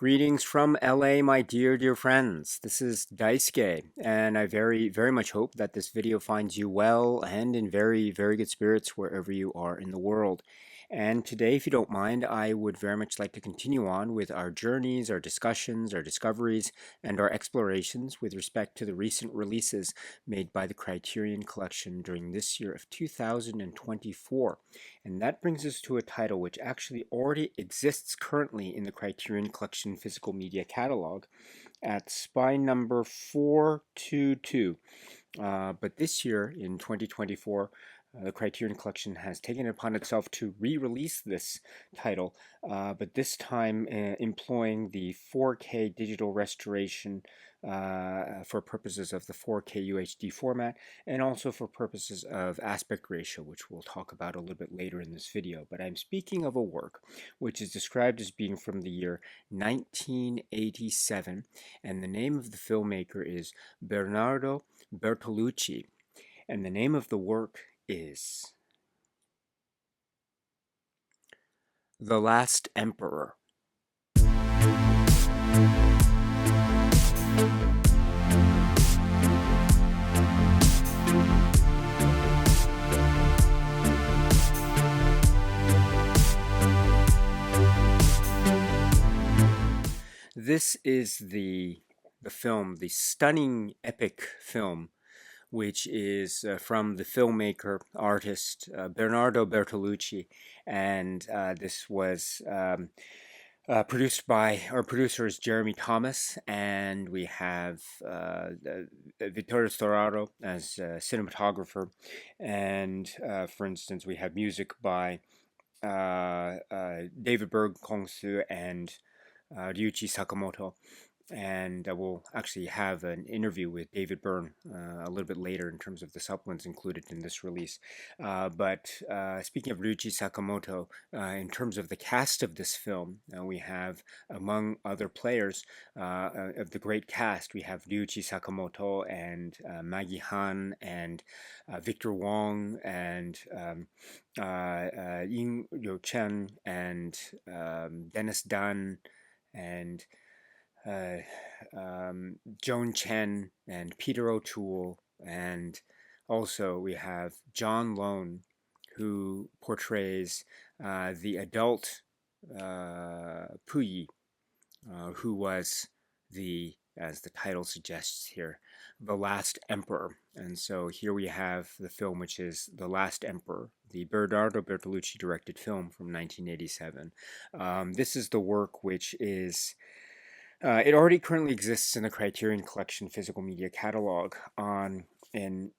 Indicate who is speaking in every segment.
Speaker 1: Greetings from LA, my dear friends. This is Daisuke, and I very much hope that this video finds you well and in very good spirits wherever you are in the world. And today, if you don't mind, I would very much like to continue on with our journeys, our discussions, our discoveries, and our explorations with respect to the recent releases made by the Criterion Collection during this year of 2024. And that brings us to a title which actually already exists currently in the Criterion Collection physical media catalog at spine number 422. But this year, in 2024, the Criterion Collection has taken it upon itself to re-release this title, but this time employing the 4K digital restoration for purposes of the 4K UHD format, and also for purposes of aspect ratio, which we'll talk about a little bit later in this video. But I'm speaking of a work which is described as being from the year 1987, and the name of the filmmaker is Bernardo Bertolucci, and the name of the work is The Last Emperor. This is the film, the stunning epic film, which is from the filmmaker, artist Bernardo Bertolucci, and this was produced by, our producer is Jeremy Thomas, and we have Vittorio Storaro as cinematographer, and for instance, we have music by David Berg Kongsu and Ryuichi Sakamoto, and we'll actually have an interview with David Byrne a little bit later in terms of the supplements included in this release. But speaking of Ryuichi Sakamoto, in terms of the cast of this film, we have, among other players of the great cast, we have Ryuichi Sakamoto and Maggie Han and Victor Wong and Ying Yo Chen and Dennis Dunn and Joan Chen and Peter O'Toole, and also we have John Lone, who portrays the adult Puyi, who was as the title suggests here, the last emperor. And so here we have the film, which is The Last Emperor, the Bernardo Bertolucci directed film from 1987. This is the work which is it already currently exists in the Criterion Collection physical media catalog in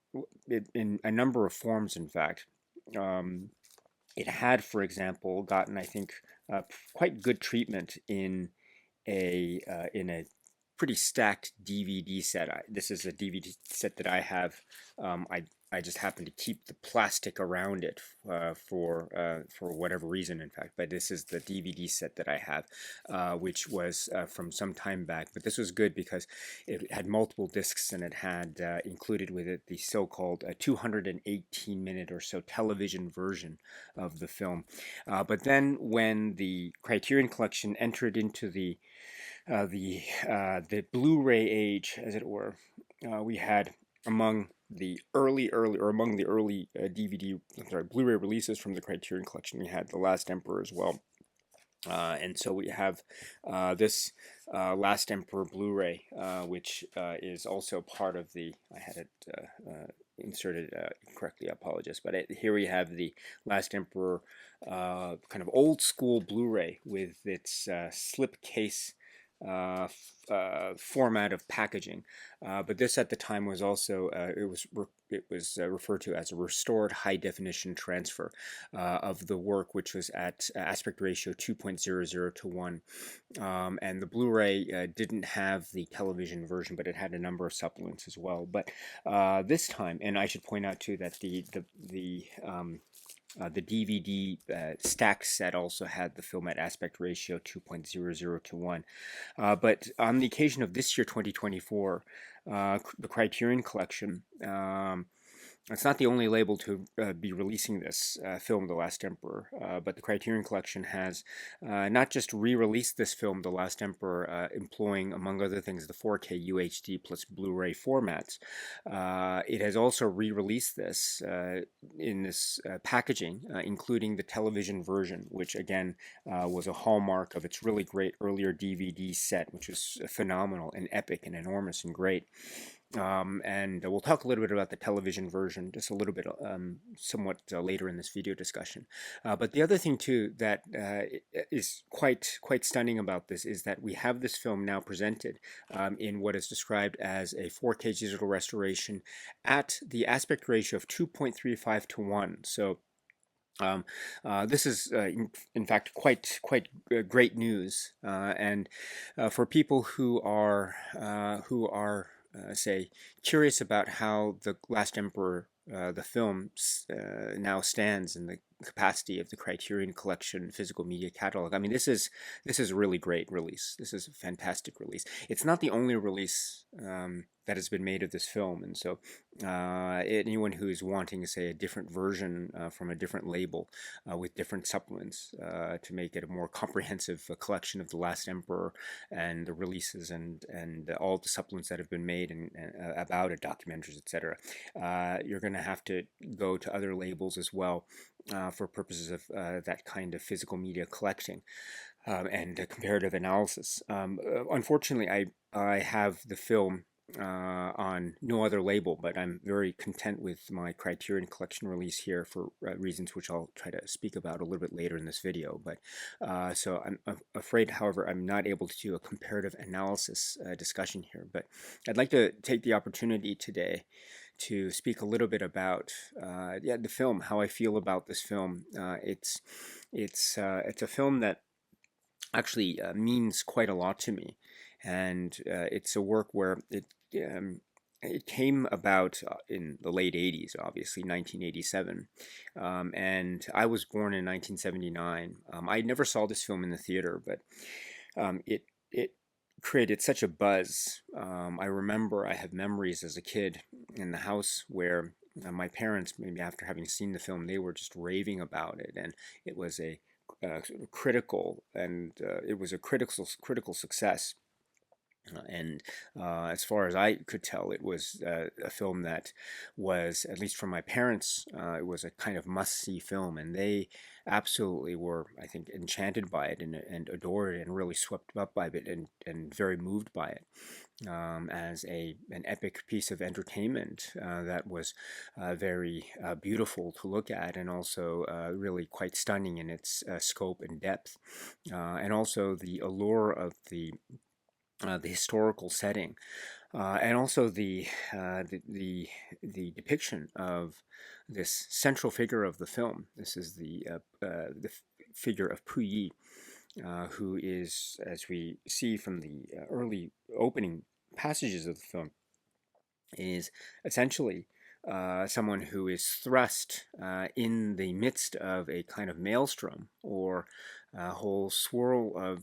Speaker 1: a number of forms. In fact, it had, for example, gotten, I think, quite good treatment in a pretty stacked DVD set. This is a DVD set that I have. I just happen to keep the plastic around it for whatever reason, in fact. But this is the DVD set that I have, which was from some time back. But this was good because it had multiple discs, and it had included with it the so-called 218-minute or so television version of the film. But then when the Criterion Collection entered into the Blu-ray age, as it were, we had among the early DVD, Blu-ray releases from the Criterion Collection, we had The Last Emperor as well. And so we have this Last Emperor Blu-ray, which is also part of the, I had it inserted incorrectly, I apologize, but here we have the Last Emperor kind of old school Blu-ray with its slip case format of packaging, but this at the time was also it was referred to as a restored high definition transfer of the work, which was at aspect ratio 2.00 to 1, and the Blu-ray didn't have the television version, but it had a number of supplements as well. But this time, and I should point out too that the DVD stack set also had the film at aspect ratio 2.00 to 1. But on the occasion of this year, 2024, the Criterion Collection It's not the only label to be releasing this film, The Last Emperor, but the Criterion Collection has not just re-released this film, The Last Emperor, employing, among other things, the 4K UHD plus Blu-ray formats. It has also re-released this in this packaging, including the television version, which again was a hallmark of its really great earlier DVD set, which was phenomenal and epic and enormous and great. And we'll talk a little bit about the television version just a little bit somewhat later in this video discussion. But the other thing too that is quite stunning about this is that we have this film now presented in what is described as a 4K digital restoration at the aspect ratio of 2.35 to 1. So this is, in fact, quite great news, and for people who are say curious about how The Last Emperor, the film, now stands in the capacity of the Criterion Collection physical media catalog. I mean, this is a really great release. This is a fantastic release. It's not the only release that has been made of this film, and so anyone who is wanting, say, a different version from a different label with different supplements to make it a more comprehensive collection of The Last Emperor and the releases and all the supplements that have been made and about it, documentaries, etc. You're going to have to go to other labels as well for purposes of that kind of physical media collecting. And comparative analysis. Unfortunately, I have the film on no other label, but I'm very content with my Criterion Collection release here for reasons which I'll try to speak about a little bit later in this video. But so I'm afraid, however, I'm not able to do a comparative analysis discussion here. But I'd like to take the opportunity today to speak a little bit about the film, how I feel about this film. It's a film that actually means quite a lot to me, and it's a work where it came about in the late 80s, obviously 1987, and I was born in 1979. I never saw this film in the theater, but it created such a buzz. I remember I have memories as a kid in the house where my parents, maybe after having seen the film, they were just raving about it, and it was a sort of critical, and it was a critical success. And as far as I could tell, it was a film that was, at least from my parents, it was a kind of must-see film, and they absolutely were, I think, enchanted by it and adored it and really swept up by it and very moved by it as an epic piece of entertainment that was very beautiful to look at, and also really quite stunning in its scope and depth, and also the allure of the historical setting, and also the depiction of this central figure of the film. This is the figure of Puyi, who is, as we see from the early opening passages of the film, is essentially someone who is thrust in the midst of a kind of maelstrom or a whole swirl of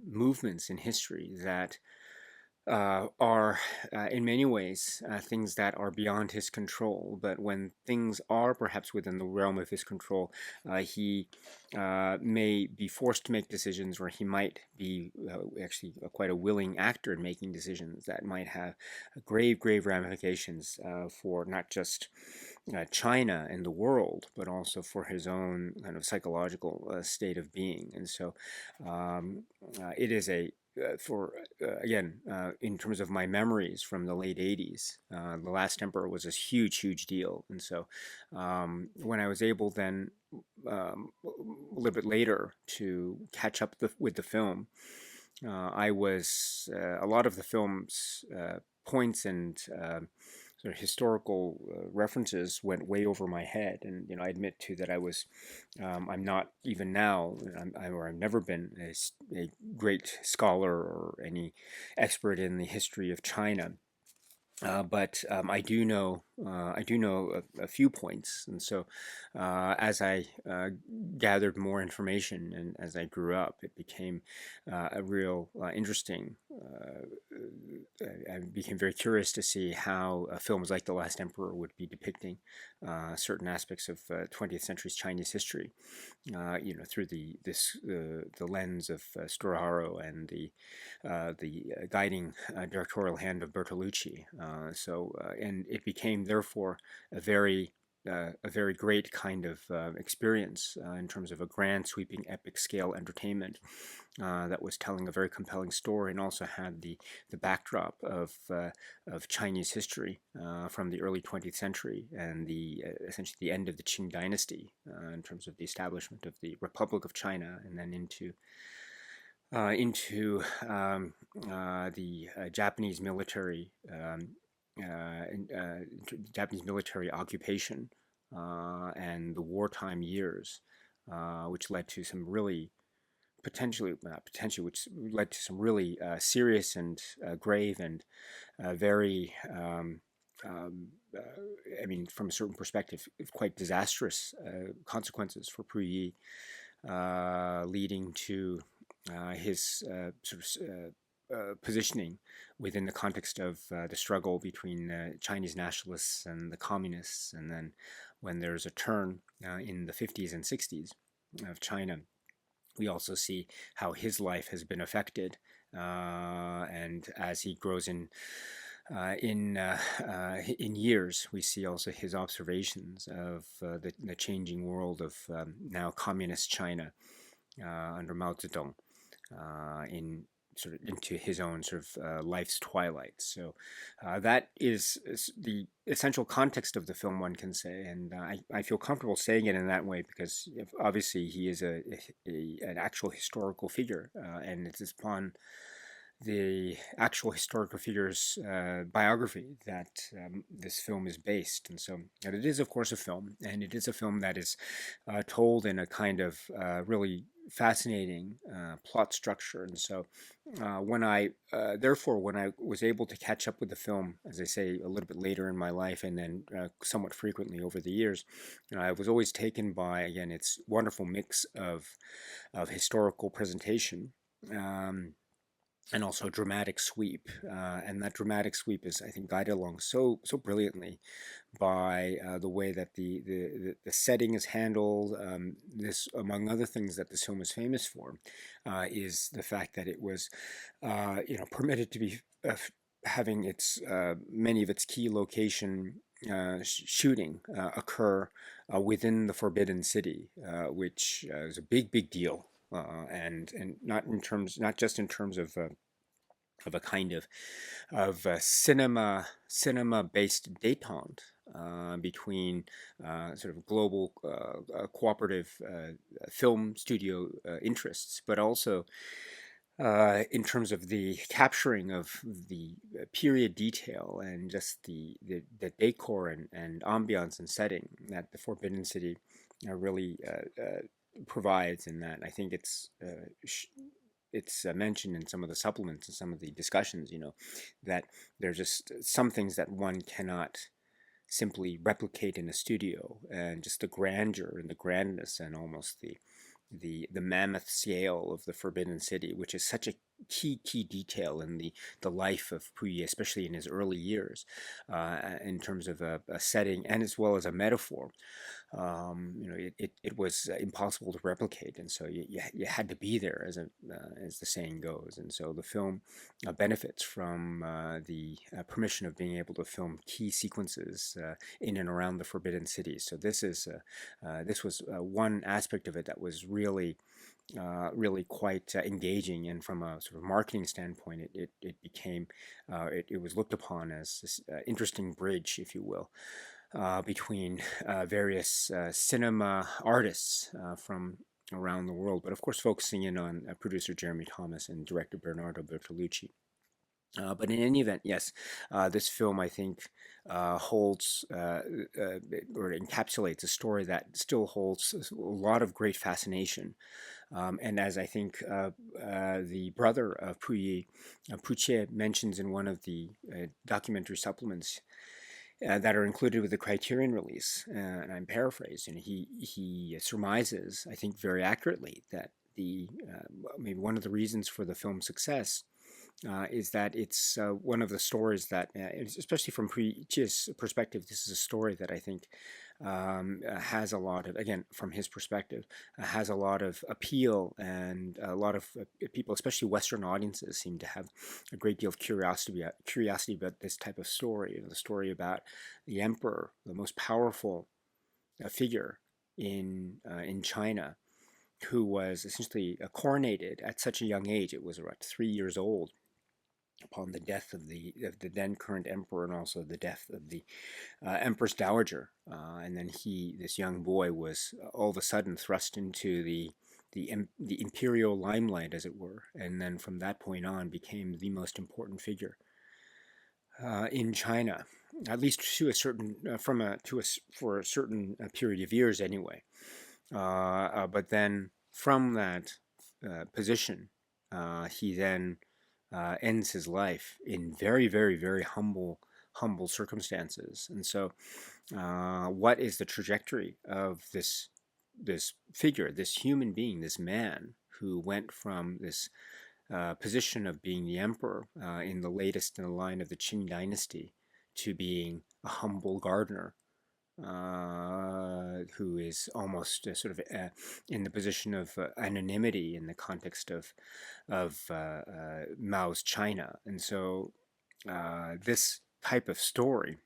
Speaker 1: movements in history that are in many ways things that are beyond his control. But when things are perhaps within the realm of his control, he may be forced to make decisions, or he might be actually quite a willing actor in making decisions that might have grave ramifications for not just China and the world, but also for his own kind of psychological state of being. And so it is a for again, in terms of my memories from the late 80s, The Last Emperor was a huge deal. And so when I was able then a little bit later to catch up with the film, I was a lot of the film's points and sort of historical references went way over my head, and I admit too that I'm not even now, or I've never been a great scholar or any expert in the history of China. But I do know a few points, and so as I gathered more information and as I grew up, it became a real interesting I became very curious to see how films like The Last Emperor would be depicting certain aspects of 20th century's Chinese history, through the lens of Storaro and the guiding directorial hand of Bertolucci. And it became therefore a very great kind of experience in terms of a grand, sweeping, epic scale entertainment that was telling a very compelling story, and also had the backdrop of Chinese history from the early 20th century and the essentially the end of the Qing dynasty in terms of the establishment of the Republic of China, and then into the Japanese military occupation and the wartime years, which led to some really which led to some really serious and grave and very, I mean, from a certain perspective, quite disastrous consequences for Puyi, leading to his positioning within the context of the struggle between Chinese nationalists and the communists. And then when there's a turn in the 50s and 60s of China, we also see how his life has been affected, and as he grows in years, we see also his observations of the changing world of now communist China under Mao Zedong, in sort of into his own sort of life's twilight. So that is the essential context of the film, one can say, and I feel comfortable saying it in that way because obviously he is an actual historical figure, and it is upon the actual historical figure's biography that this film is based. And so and it is, of course, a film, and it is a film that is told in a kind of really fascinating plot structure. And so therefore, when I was able to catch up with the film, as I say, a little bit later in my life, and then somewhat frequently over the years, I was always taken by, again, its wonderful mix of historical presentation, and also dramatic sweep. And that dramatic sweep is, I think, guided along so brilliantly by the way that the setting is handled. This, among other things, that this film is famous for, is the fact that it was, permitted to be having its many of its key location shooting occur within the Forbidden City, which is a big deal. And not just in terms of a kind of cinema based détente between sort of global cooperative film studio interests, but also in terms of the capturing of the period detail and just the decor and ambiance and setting that the Forbidden City really provides. In that, I think it's mentioned in some of the supplements and some of the discussions, that there's just some things that one cannot simply replicate in a studio, and just the grandeur and the grandness and almost the mammoth scale of the Forbidden City, which is such a key detail in the life of Puyi, especially in his early years, in terms of a setting and as well as a metaphor. It was impossible to replicate, and so you had to be there, as the saying goes. And so the film benefits from the permission of being able to film key sequences in and around the Forbidden City. So this was one aspect of it that was really quite engaging, and from a sort of marketing standpoint, it became it was looked upon as this interesting bridge, if you will, between various cinema artists from around the world, but of course focusing in on producer Jeremy Thomas and director Bernardo Bertolucci. But in any event, yes, this film, I think, holds or encapsulates a story that still holds a lot of great fascination. And as I think the brother of Puyi, Puche, mentions in one of the documentary supplements that are included with the Criterion release, and I'm paraphrasing, he surmises, I think very accurately, that maybe one of the reasons for the film's success is that it's one of the stories that, especially from Preach's perspective, this is a story that I think has a lot of, again, from his perspective, has a lot of appeal, and a lot of people, especially Western audiences, seem to have a great deal of curiosity about this type of story. The story about the emperor, the most powerful figure in China, who was essentially coronated at such a young age. It was about 3 years old upon the death of the then current emperor, and also the death of the empress dowager. And then this young boy, was all of a sudden thrust into the imperial limelight, as it were, and then from that point on became the most important figure in China, at least to a certain for a certain period of years anyway. But then from that position, he then ends his life in very, very, very humble circumstances. And so, what is the trajectory of this figure, this human being, this man who went from this position of being the emperor in the latest in the line of the Qing dynasty to being a humble gardener who is almost sort of in the position of anonymity in the context of Mao's China. And so this type of story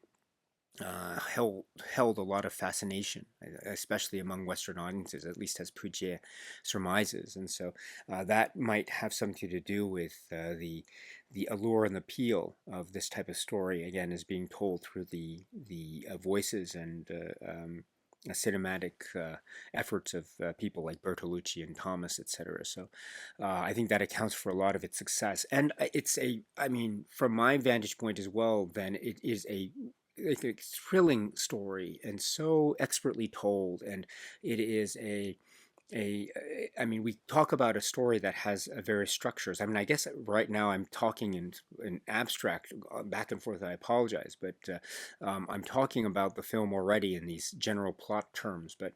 Speaker 1: held a lot of fascination, especially among Western audiences, at least as Puget surmises. And so that might have something to do with the allure and appeal of this type of story, again, is being told through the voices and cinematic efforts of people like Bertolucci and Thomas, etc. So I think that accounts for a lot of its success. And I mean, from my vantage point as well, then it is a thrilling story, and so expertly told. And it is a I mean, we talk about a story that has various structures. I mean, I guess right now I'm talking in abstract back and forth. I apologize, but I'm talking about the film already in these general plot terms. But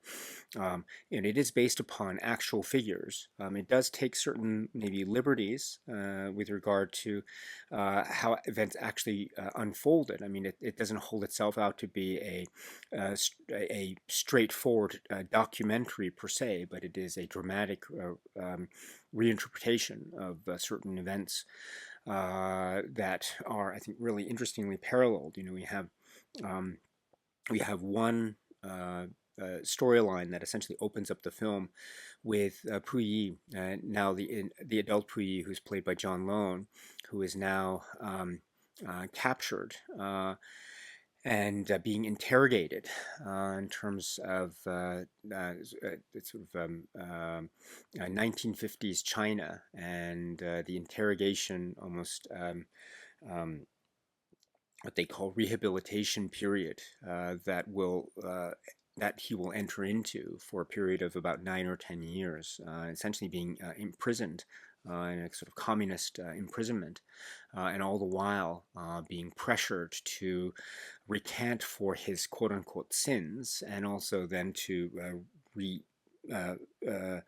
Speaker 1: and it is based upon actual figures. It does take certain maybe liberties with regard to how events actually unfolded. I mean, it doesn't hold itself out to be a straightforward documentary per se, but it is a dramatic reinterpretation of certain events that are, I think, really interestingly paralleled. You know, we have one storyline that essentially opens up the film with Puyi, now the adult Puyi, who's played by John Lone, who is now captured and being interrogated in terms of sort of 1950s China, and the interrogation almost what they call rehabilitation period that he will enter into for a period of about 9 or 10 years, essentially being imprisoned in a sort of communist imprisonment, and all the while being pressured to recant for his quote unquote sins, and also then uh, uh,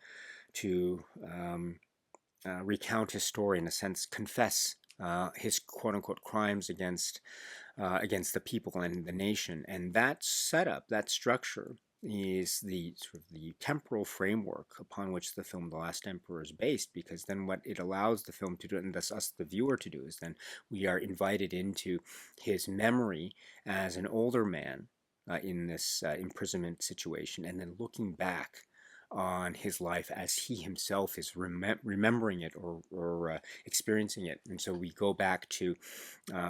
Speaker 1: to recount his story, in a sense, confess his quote unquote crimes against the people and the nation. And that setup, that structure, is the sort of the temporal framework upon which the film The Last Emperor is based, because then what it allows the film to do, and thus us the viewer to do, is then we are invited into his memory as an older man in this imprisonment situation, and then looking back on his life as he himself is remembering it, or experiencing it. And so we go back to,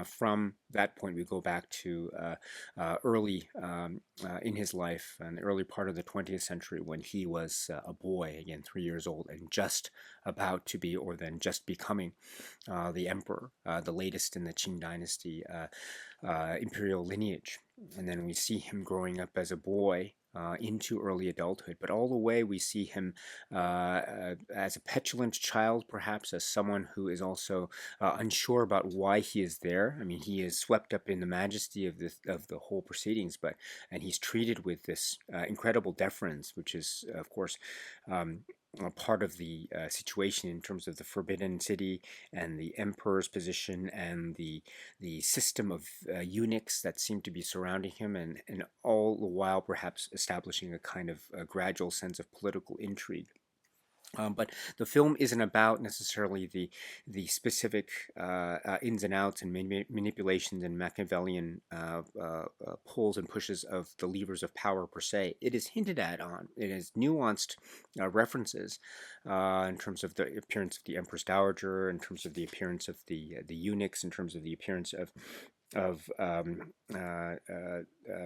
Speaker 1: from that point, we go back to early in his life, in the early part of the 20th century, when he was a boy, again, 3 years old, and just about to be, or then just becoming, the emperor, the latest in the Qing dynasty imperial lineage. And then we see him growing up as a boy into early adulthood, but all the way we see him as a petulant child, perhaps as someone who is also unsure about why he is there. I mean, he is swept up in the majesty of the whole proceedings, and he's treated with this incredible deference, which is, of course, part of the situation in terms of the Forbidden City and the emperor's position and the system of eunuchs that seem to be surrounding him, and all the while perhaps establishing a kind of a gradual sense of political intrigue. But the film isn't about necessarily the specific ins and outs and manipulations and Machiavellian pulls and pushes of the levers of power per se. It is hinted at on. It is nuanced references in terms of the appearance of the Empress Dowager, in terms of the appearance of the eunuchs, in terms of the appearance of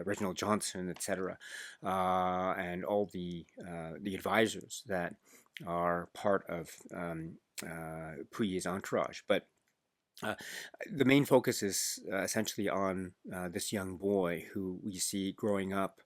Speaker 1: Reginald Johnson, etc., and all the advisors that are part of Puyi's entourage. But uh, the main focus is essentially on this young boy who we see growing up.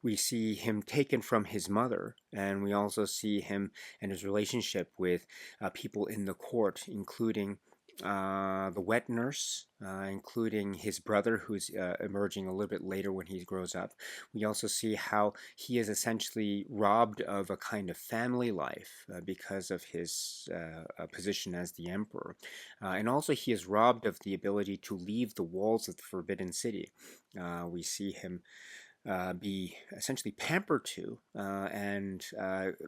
Speaker 1: We see him taken from his mother, and we also see him and his relationship with people in the court, including the wet nurse, including his brother, who's emerging a little bit later when he grows up. We also see how he is essentially robbed of a kind of family life because of his position as the emperor. And also, he is robbed of the ability to leave the walls of the Forbidden City. We see him be essentially pampered to and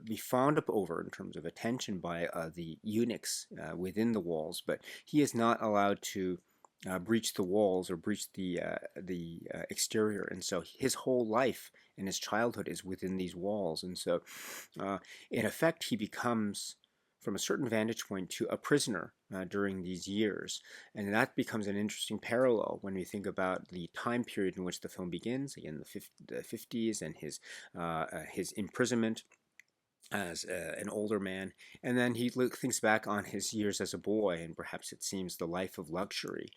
Speaker 1: be fawned up over in terms of attention by the eunuchs within the walls, but he is not allowed to breach the walls or breach the exterior, and so his whole life and his childhood is within these walls, and so in effect he becomes, from a certain vantage point, to a prisoner during these years. And that becomes an interesting parallel when we think about the time period in which the film begins, again, the 50s, and his imprisonment as an older man. And then he thinks back on his years as a boy, and perhaps it seems the life of luxury.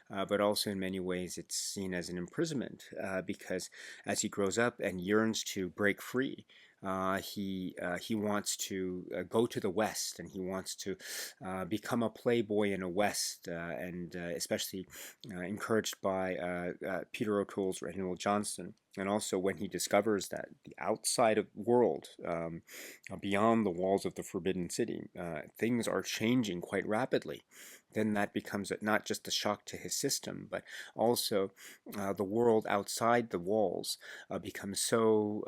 Speaker 1: But also, in many ways, it's seen as an imprisonment because as he grows up and yearns to break free, he wants to go to the West, and he wants to become a playboy in the West, and especially encouraged by Peter O'Toole's Reginald Johnson. And also when he discovers that the outside of world, beyond the walls of the Forbidden City, things are changing quite rapidly, then that becomes not just a shock to his system, but also the world outside the walls becomes so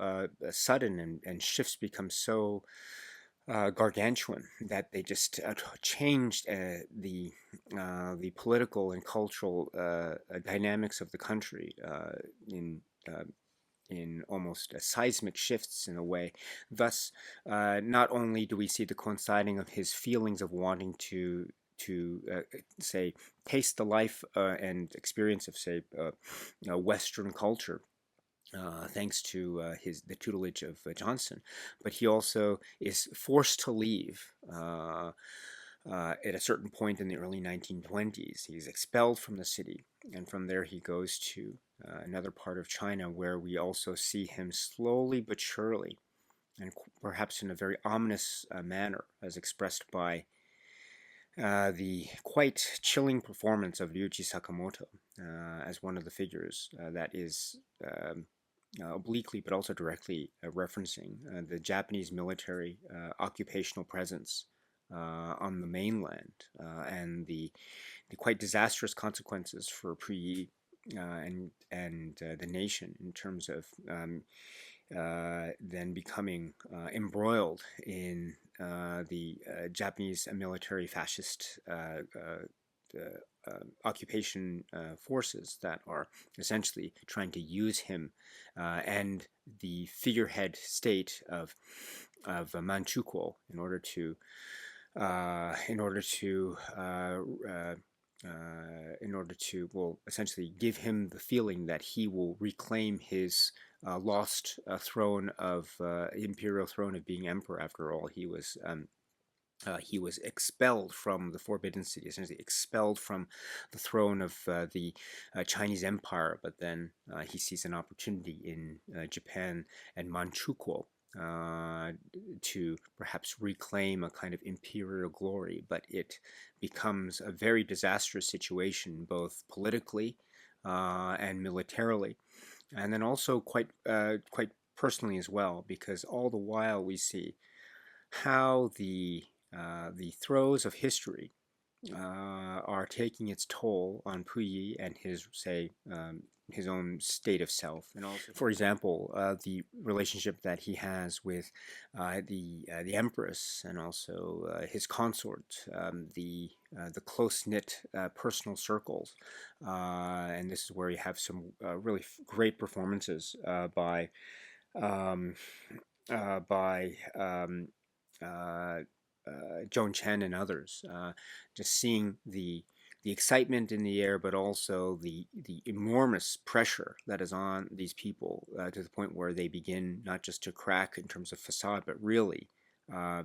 Speaker 1: sudden, and shifts become so gargantuan that they just changed the political and cultural dynamics of the country in almost seismic shifts in a way. Thus, not only do we see the coinciding of his feelings of wanting to say taste the life and experience of, say, Western culture, thanks to the tutelage of Johnson, but he also is forced to leave at a certain point in the early 1920s. He's expelled from the city, and from there he goes to another part of China, where we also see him slowly but surely, and perhaps in a very ominous manner, as expressed by the quite chilling performance of Ryuichi Sakamoto as one of the figures that is obliquely but also directly referencing the Japanese military occupational presence on the mainland and the quite disastrous consequences for Puyi and the nation in terms of then becoming embroiled in the Japanese military fascist occupation forces that are essentially trying to use him and the figurehead state of Manchukuo in order to well, essentially give him the feeling that he will reclaim his lost throne of imperial throne of being emperor. After all, he was expelled from the Forbidden City, essentially expelled from the throne of the Chinese Empire, but then he sees an opportunity in Japan and Manchukuo to perhaps reclaim a kind of imperial glory, but it becomes a very disastrous situation, both politically and militarily, and then also quite personally as well, because all the while we see how the throes of history are taking its toll on Puyi and his, say, his own state of self, and also, for example, the relationship that he has with the empress, and also his consort, the close knit personal circles, and this is where you have some really great performances um, by uh, Joan Chen and others. Just seeing the excitement in the air, but also the enormous pressure that is on these people to the point where they begin not just to crack in terms of facade, but really uh,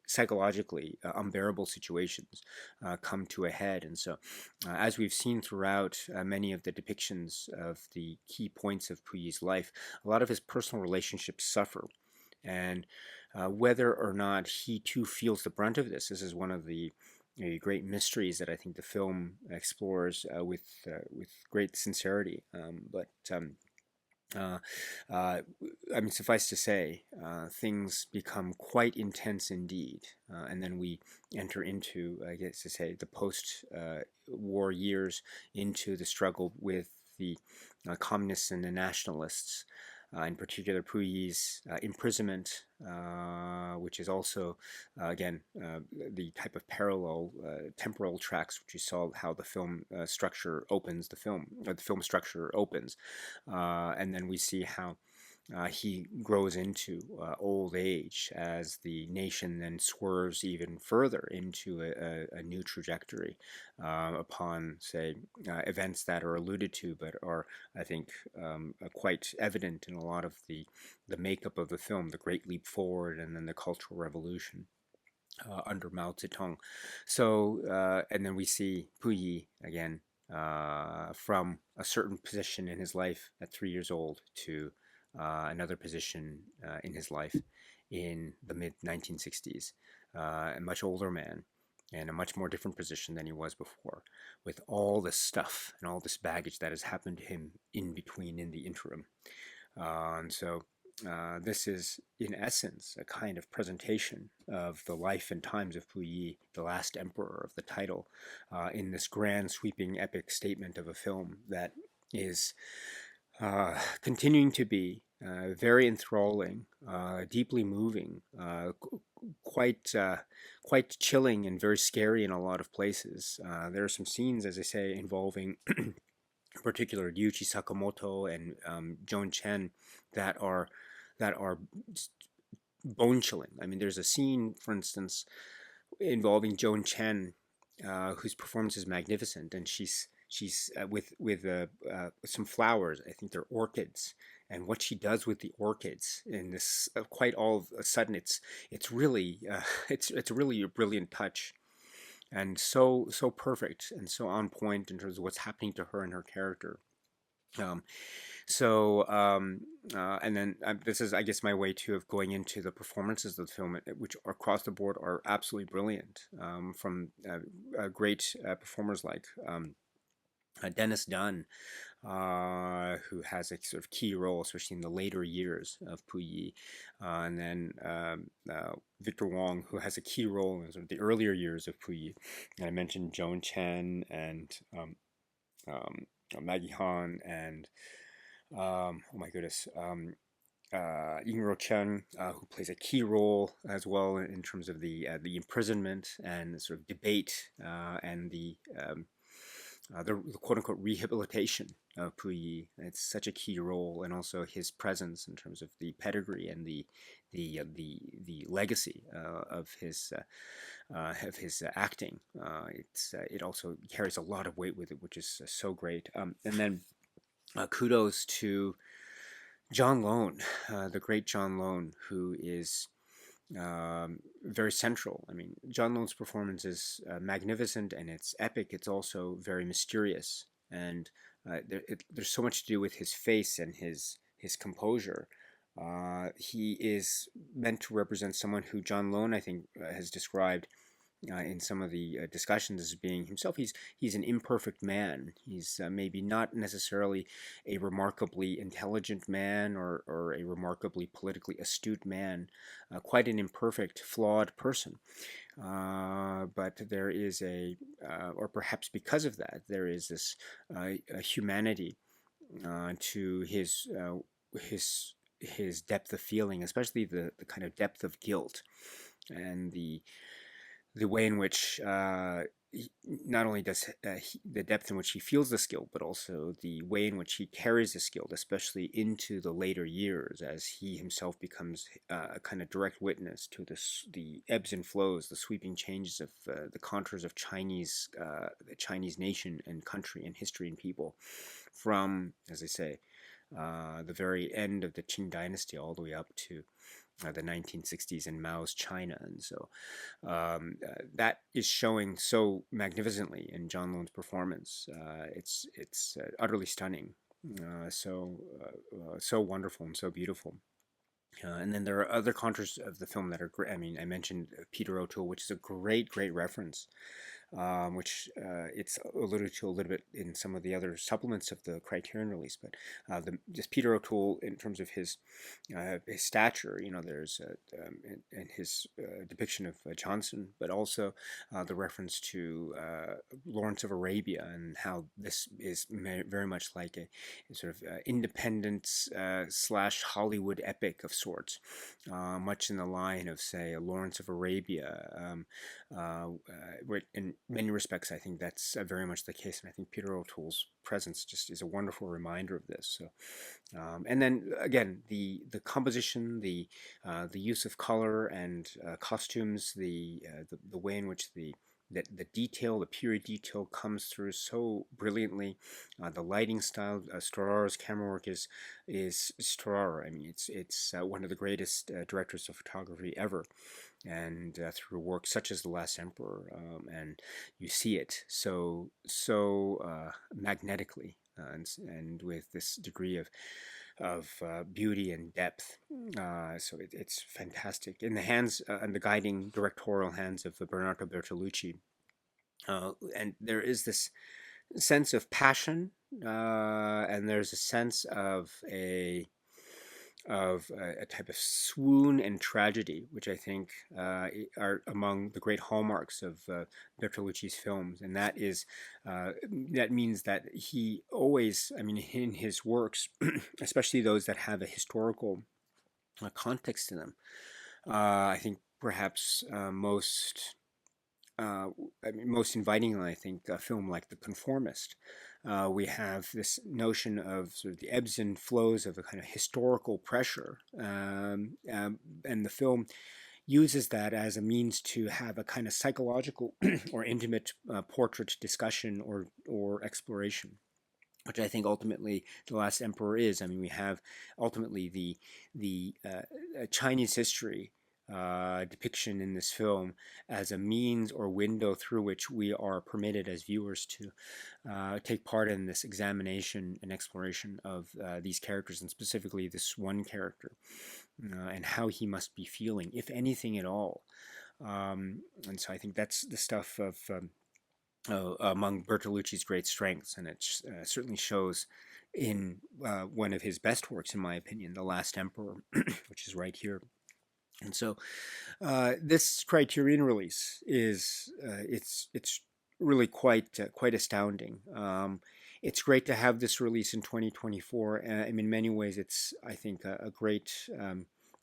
Speaker 1: psychologically unbearable situations come to a head. And so, as we've seen throughout many of the depictions of the key points of Puyi's life, a lot of his personal relationships suffer. And whether or not he too feels the brunt of this is one of the great mysteries that I think the film explores with great sincerity. Uh, uh, I mean, suffice to say, things become quite intense indeed, and then we enter into, I guess to say, the post-war years, into the struggle with the communists and the nationalists. In particular, Puyi's imprisonment, which is also, again, the type of parallel temporal tracks, which you saw how the film structure opens, the film structure opens. And then we see how he grows into old age as the nation then swerves even further into a new trajectory upon, say, events that are alluded to, but are, I think, quite evident in a lot of the makeup of the film, the Great Leap Forward, and then the Cultural Revolution under Mao Zedong. So, and then we see Puyi again from a certain position in his life at 3 years old to another position in his life in the mid 1960s, a much older man in a much more different position than he was before, with all this stuff and all this baggage that has happened to him in between, in the interim. And so this is, in essence, a kind of presentation of the life and times of Puyi, the last emperor of the title, in this grand, sweeping, epic statement of a film that is continuing to be very enthralling, deeply moving, quite chilling, and very scary in a lot of places. There are some scenes, as I say, involving in particular Ryuichi Sakamoto and Joan Chen that are bone chilling. I mean, there's a scene, for instance, involving Joan Chen, whose performance is magnificent, and she's with some flowers. I think they're orchids, and what she does with the orchids in this, quite all of a sudden, it's really it's really a brilliant touch, and so perfect and so on point in terms of what's happening to her and her character. Um, and then this is, I guess, my way too of going into the performances of the film, which across the board are absolutely brilliant. From great performers like Dennis Dunn, who has a sort of key role, especially in the later years of Puyi, and then Victor Wong, who has a key role in sort of the earlier years of Puyi. And I mentioned Joan Chen and um, Maggie Han and oh my goodness, Yingro Chen, who plays a key role as well in terms of the imprisonment and the sort of debate and the quote unquote rehabilitation of Puyi. It's such a key role, and also his presence in terms of the pedigree and the legacy of his acting. It also carries a lot of weight with it, which is so great. And then kudos to John Lone, the great John Lone, who is very central. I mean, John Lone's performance is magnificent and it's epic. It's also very mysterious, and there's so much to do with his face and his composure. He is meant to represent someone who John Lone, I think, has described in some of the discussions as being himself. He's an imperfect man. He's maybe not necessarily a remarkably intelligent man or a remarkably politically astute man, quite an imperfect, flawed person. But there is or perhaps because of that, there is this humanity to his depth of feeling, especially the kind of depth of guilt and the way in which not only does the depth in which he feels the guilt, but also the way in which he carries this guilt, especially into the later years, as he himself becomes a kind of direct witness to the ebbs and flows, the sweeping changes of the contours of the Chinese nation and country and history and people, from, as I say, the very end of the Qing dynasty all the way up to the 1960s in Mao's China. And so that is showing so magnificently in John Lone's performance. It's utterly stunning, so wonderful and so beautiful. And then there are other contours of the film that are great. I mean, I mentioned Peter O'Toole, which is a great reference, which it's alluded to a little bit in some of the other supplements of the Criterion release. But just Peter O'Toole, in terms of his stature, there's in his depiction of Johnson, but also the reference to Lawrence of Arabia, and how this is very much like a sort of independence slash Hollywood epic of sorts, much in the line of, say, a Lawrence of Arabia. In many respects, I think that's very much the case, and I think Peter O'Toole's presence just is a wonderful reminder of this. So, and then again, the composition, the use of color and costumes, the way in which the detail, the period detail, comes through so brilliantly. The lighting style, Storaro's camera work is Storaro. I mean, it's one of the greatest directors of photography ever, and through work such as The Last Emperor, and you see it so magnetically, and with this degree of beauty and depth. So it's fantastic in the hands and the guiding directorial hands of Bernardo Bertolucci. And there is this sense of passion, and there's a sense of a type of swoon and tragedy, which I think are among the great hallmarks of Bertolucci's films. And that means that he always, I mean, in his works, especially those that have a historical context to them, I think perhaps most invitingly, I think, a film like The Conformist. We have this notion of sort of the ebbs and flows of a kind of historical pressure, and the film uses that as a means to have a kind of psychological or intimate portrait discussion or exploration, which I think ultimately The Last Emperor is. I mean, we have ultimately the Chinese history depiction in this film as a means or window through which we are permitted as viewers to take part in this examination and exploration of these characters, and specifically this one character, and how he must be feeling, if anything at all. And so I think that's the stuff of among Bertolucci's great strengths, and it certainly shows in one of his best works, in my opinion, The Last Emperor, which is right here. And so this Criterion release is it's really quite astounding. It's great to have this release in 2024. In many ways, it's, I think, a great.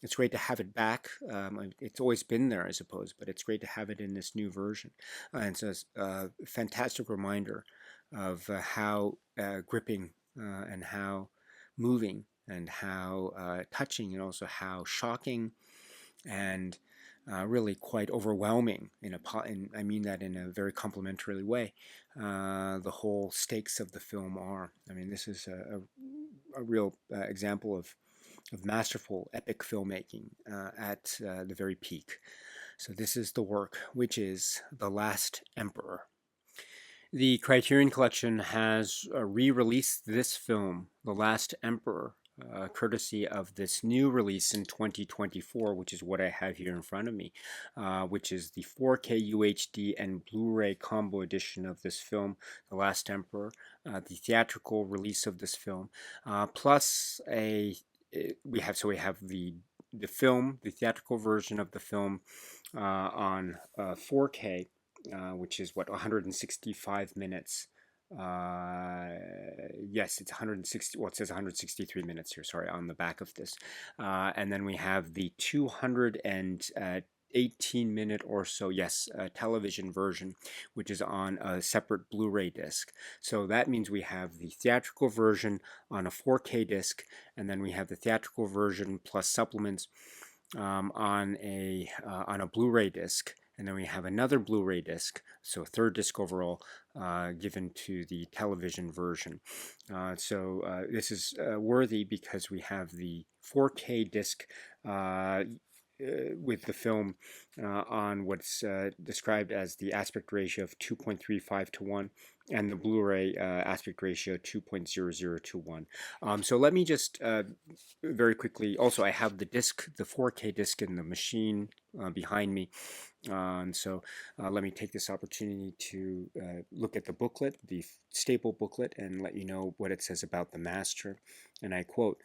Speaker 1: It's great to have it back. It's always been there, I suppose, but it's great to have it in this new version. And so it's a fantastic reminder of how gripping and how moving and how touching, and also how shocking and really quite overwhelming I mean that in a very complimentary way. The whole stakes of the film are. I mean, this is a real example of masterful epic filmmaking at the very peak. So this is the work, which is The Last Emperor. The Criterion Collection has re-released this film, The Last Emperor, courtesy of this new release in 2024, which is what I have here in front of me, which is the 4K UHD and Blu-ray combo edition of this film, The Last Emperor, the theatrical release of this film, plus we have the film, the theatrical version of the film on 4K, which is what 165 minutes. Yes, it's 160. Well, it says 163 minutes here. Sorry, on the back of this, and then we have the 218-minute or so, yes, television version, which is on a separate Blu-ray disc. So that means we have the theatrical version on a 4K disc, and then we have the theatrical version plus supplements on a Blu-ray disc, and then we have another Blu-ray disc, so third disc overall, given to the television version. So this is worthy because we have the 4K disc with the film on what's described as the aspect ratio of 2.35 to 1, and the Blu-ray aspect ratio 2.00 to 1. So let me just very quickly, also I have the disc, the 4K disc in the machine behind me. So let me take this opportunity to look at the booklet, the staple booklet, and let you know what it says about the master. And I quote,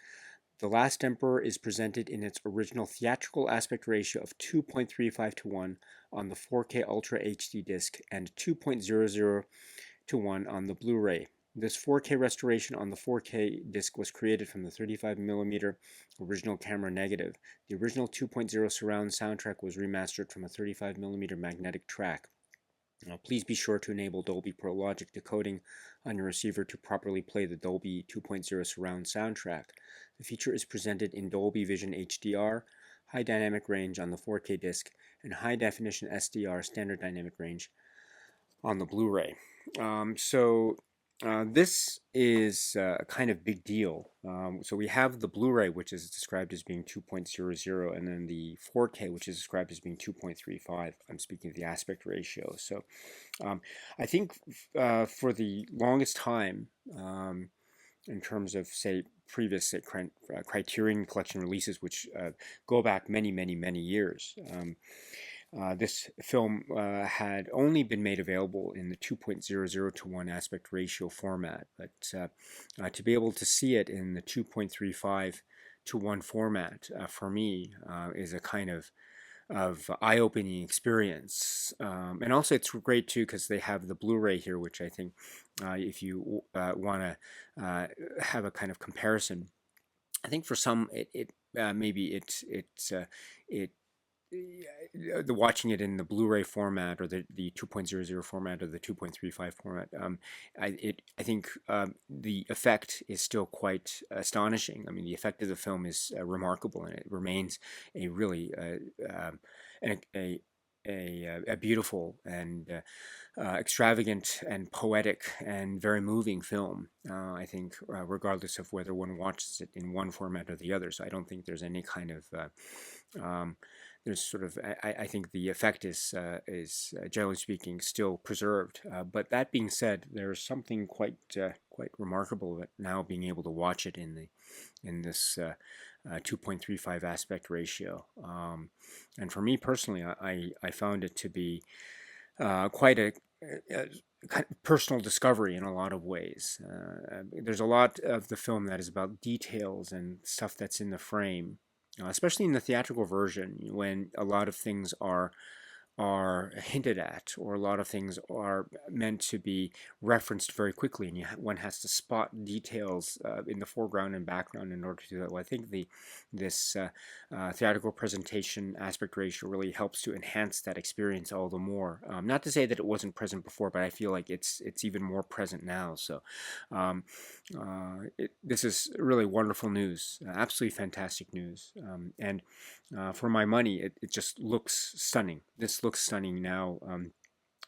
Speaker 1: "The Last Emperor is presented in its original theatrical aspect ratio of 2.35 to 1 on the 4K Ultra HD disc and 2.00 to 1 on the Blu-ray. This 4K restoration on the 4K disc was created from the 35mm original camera negative. The original 2.0 surround soundtrack was remastered from a 35mm magnetic track. Now, please be sure to enable Dolby Pro Logic decoding on your receiver to properly play the Dolby 2.0 surround soundtrack. The feature is presented in Dolby Vision HDR, high dynamic range on the 4K disc, and high definition SDR standard dynamic range on the Blu-ray." This is a kind of big deal. So we have the Blu-ray, which is described as being 2.00, and then the 4K, which is described as being 2.35. I'm speaking of the aspect ratio. So I think for the longest time, in terms of, say, previous Criterion Collection releases, which go back many, many, many years, this film had only been made available in the 2.00 to 1 aspect ratio format, but to be able to see it in the 2.35 to 1 format for me is a kind of eye-opening experience. And also it's great too because they have the Blu-ray here, which I think if you want to have a kind of comparison, I think for some maybe the watching it in the Blu-ray format or the 2.00 format or the 2.35 format, I think the effect is still quite astonishing. I mean, the effect of the film is remarkable, and it remains a really a beautiful and extravagant and poetic and very moving film. I think regardless of whether one watches it in one format or the other. So I don't think there's any kind of there's sort of I think the effect is generally speaking still preserved. But that being said, there's something quite remarkable about now being able to watch it in this 2.35 aspect ratio. And for me personally, I found it to be quite a kind of personal discovery in a lot of ways. There's a lot of the film that is about details and stuff that's in the frame, especially in the theatrical version, when a lot of things are hinted at, or a lot of things are meant to be referenced very quickly, and one has to spot details in the foreground and background in order to do that. Well, I think this theatrical presentation aspect ratio really helps to enhance that experience all the more. Not to say that it wasn't present before, but I feel like it's even more present now. So this is really wonderful news, absolutely fantastic news, and for my money, it just looks stunning. This looks stunning now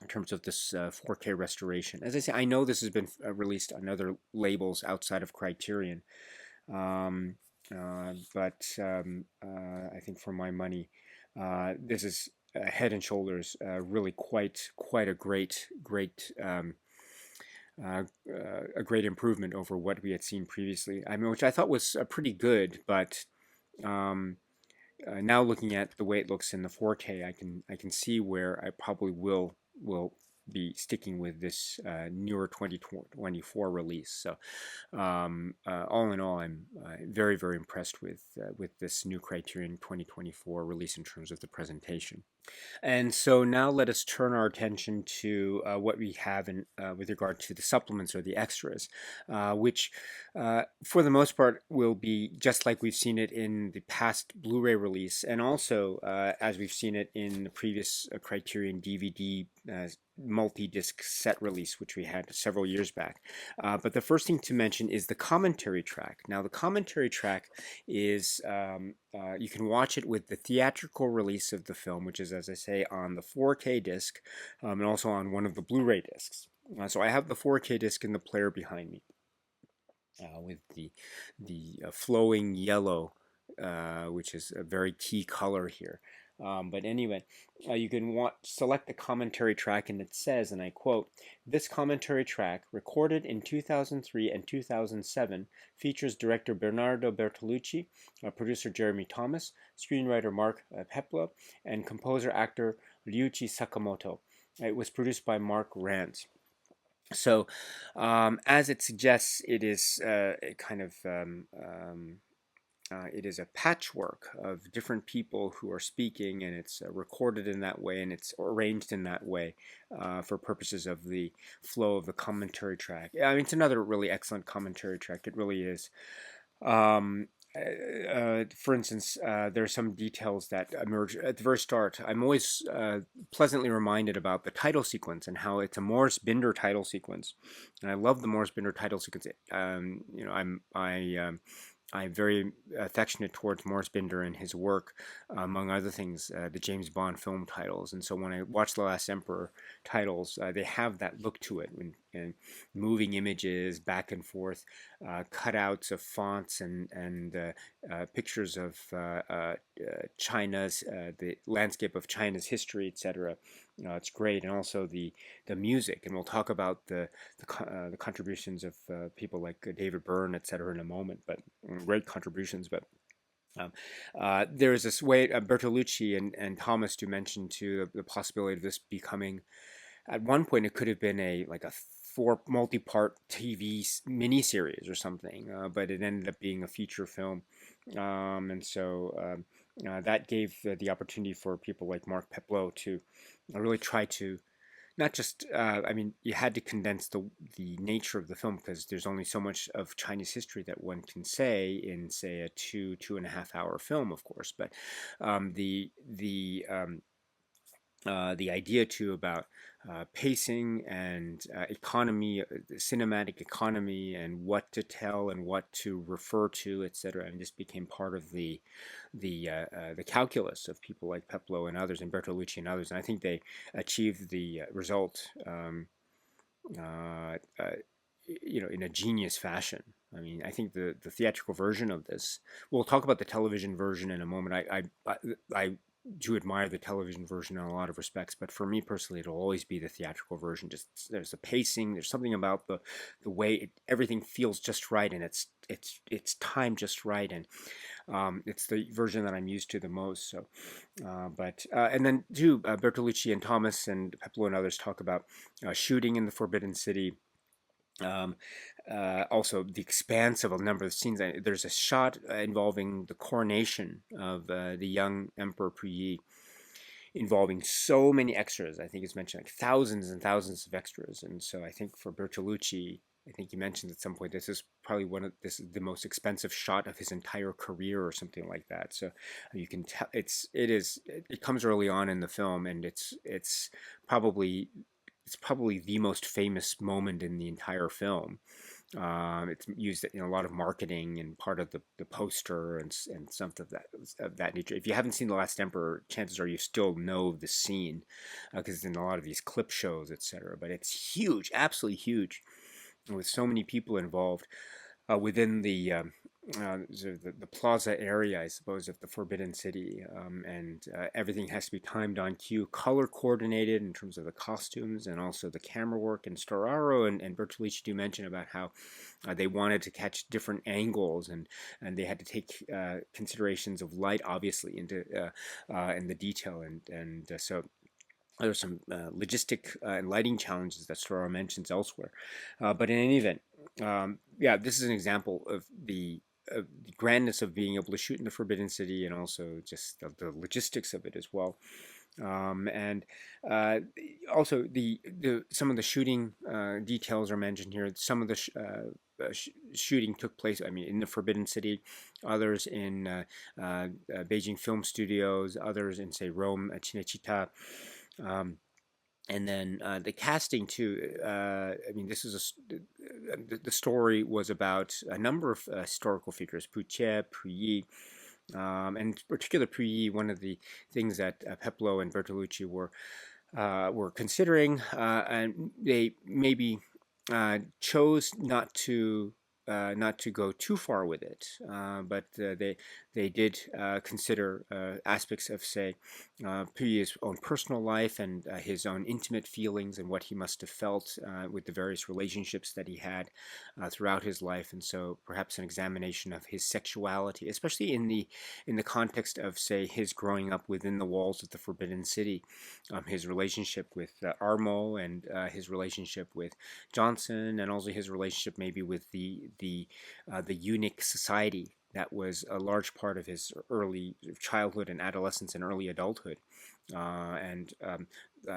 Speaker 1: in terms of this 4K restoration. As I say, I know this has been released on other labels outside of Criterion, but I think for my money, this is head and shoulders really quite a great a great improvement over what we had seen previously. I mean, which I thought was pretty good, but um, now looking at the way it looks in the 4K, I can see where I probably will be sticking with this newer 2024 release. So all in all, I'm very impressed with this new Criterion 2024 release in terms of the presentation. And so now let us turn our attention to what we have with regard to the supplements or the extras, which for the most part will be just like we've seen it in the past Blu-ray release, and also as we've seen it in the previous Criterion DVD multi-disc set release, which we had several years back. But the first thing to mention is the commentary track. Now, the commentary track is you can watch it with the theatrical release of the film, which is, as I say, on the 4K disc and also on one of the Blu-ray discs. So I have the 4K disc in the player behind me with the flowing yellow, which is a very key color here. But anyway, you can select the commentary track, and it says, and I quote, "This commentary track, recorded in 2003 and 2007, features director Bernardo Bertolucci, producer Jeremy Thomas, screenwriter Mark Peploe, and composer-actor Ryuichi Sakamoto. It was produced by Mark Rant." So, as it suggests, it is it is a patchwork of different people who are speaking, and it's recorded in that way, and it's arranged in that way for purposes of the flow of the commentary track. I mean, it's another really excellent commentary track. It really is. For instance, there are some details that emerge at the very start. I'm always pleasantly reminded about the title sequence and how it's a Morris Binder title sequence, and I love the Morris Binder title sequence. I'm very affectionate towards Morris Binder and his work, among other things, the James Bond film titles. And so when I watch The Last Emperor titles, they have that look to it, and moving images back and forth, cutouts of fonts and pictures of China's, the landscape of China's history, etc. It's great, and also the music, and we'll talk about the contributions of people like David Byrne, etc. in a moment. But great contributions. But there is this way Bertolucci and Thomas do mention to the possibility of this becoming. At one point, it could have been a multi-part TV miniseries or something, but it ended up being a feature film, and so that gave the opportunity for people like Mark Peploe to really try to not just I mean, you had to condense the nature of the film because there's only so much of Chinese history that one can say in, say, a 2.5 hour film, of course. But the idea too about pacing and economy, cinematic economy, and what to tell and what to refer to, etc., and this became part of the calculus of people like Peploe and others, and Bertolucci and others. And I think they achieved the result, uh, uh, in a genius fashion. I mean, I think the theatrical version of this. We'll talk about the television version in a moment. I do admire the television version in a lot of respects, but for me personally, it'll always be the theatrical version. Just there's a pacing, there's something about the way everything feels just right, and it's timed just right, and it's the version that I'm used to the most. So, and then too, Bertolucci and Thomas and Peploe and others talk about shooting in the Forbidden City. Um, Also, the expanse of a number of scenes. There's a shot involving the coronation of the young Emperor Puyi, involving so many extras. I think it's mentioned like thousands and thousands of extras. And so I think for Bertolucci, I think he mentioned at some point this is probably this is the most expensive shot of his entire career or something like that. So you can tell it comes early on in the film, and it's probably the most famous moment in the entire film. It's used in a lot of marketing and part of the poster and stuff of that nature. If you haven't seen The Last Emperor, chances are you still know the scene because it's in a lot of these clip shows, etc. But it's huge, absolutely huge, with so many people involved within the plaza area, I suppose, of the Forbidden City, and everything has to be timed on cue, color coordinated in terms of the costumes and also the camera work. And Storaro and Bertolucci do mention about how they wanted to catch different angles, and they had to take considerations of light, obviously, into in the detail, and so there's some logistic and lighting challenges that Storaro mentions elsewhere. But in any event, yeah, this is an example of the grandness of being able to shoot in the Forbidden City, and also just the logistics of it as well. And uh, Also the some of the shooting details are mentioned here. Some of the shooting took place, I mean, in the Forbidden City, others in Beijing film studios, others in, say, Rome, Cinecittà. Um, and then the casting too. I mean, this is the story was about a number of historical figures: Puché, Puyi, and in particular Puyi. One of the things that Peplo and Bertolucci were considering, and they maybe chose not to go too far with it, but they did consider aspects of, say, Puyi's own personal life and his own intimate feelings and what he must have felt with the various relationships that he had throughout his life, and so perhaps an examination of his sexuality, especially in the context of, say, his growing up within the walls of the Forbidden City, his relationship with Armo, and his relationship with Johnson, and also his relationship maybe with the eunuch society that was a large part of his early childhood and adolescence and early adulthood, and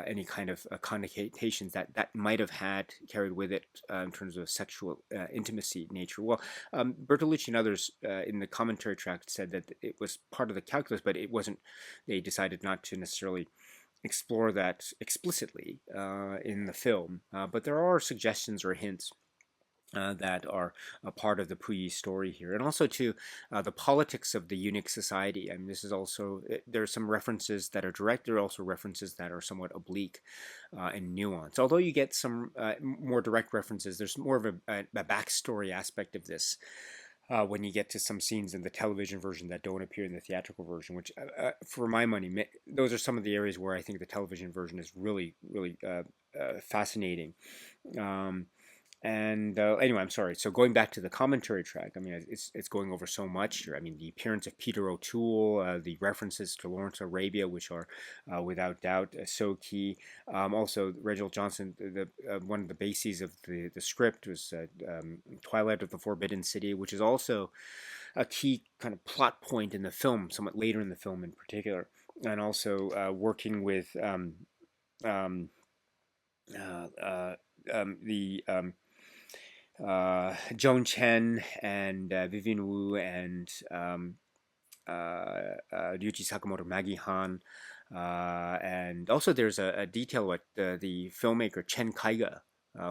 Speaker 1: any kind of connotations that might have had carried with it in terms of sexual intimacy nature. Well, Bertolucci and others in the commentary track said that it was part of the calculus, but it wasn't. They decided not to necessarily explore that explicitly in the film, but there are suggestions or hints that are a part of the Puyi story here, and also to the politics of the eunuch society. I mean, this is also there are some references that are direct. There are also references that are somewhat oblique and nuanced. Although you get some more direct references, there's more of a backstory aspect of this. When you get to some scenes in the television version that don't appear in the theatrical version, which, for my money, those are some of the areas where I think the television version is really, really fascinating. Um, and Anyway, I'm sorry. So going back to the commentary track, I mean, it's going over so much here. I mean, the appearance of Peter O'Toole, the references to Lawrence Arabia, which are without doubt so key. Also, Reginald Johnson, the one of the bases of the script was Twilight of the Forbidden City, which is also a key kind of plot point in the film, somewhat later in the film in particular, and also working with um, the Joan Chen and Vivian Wu and Ryuichi Sakamoto, Maggie Han. And also there's a detail about the filmmaker Chen Kaiga,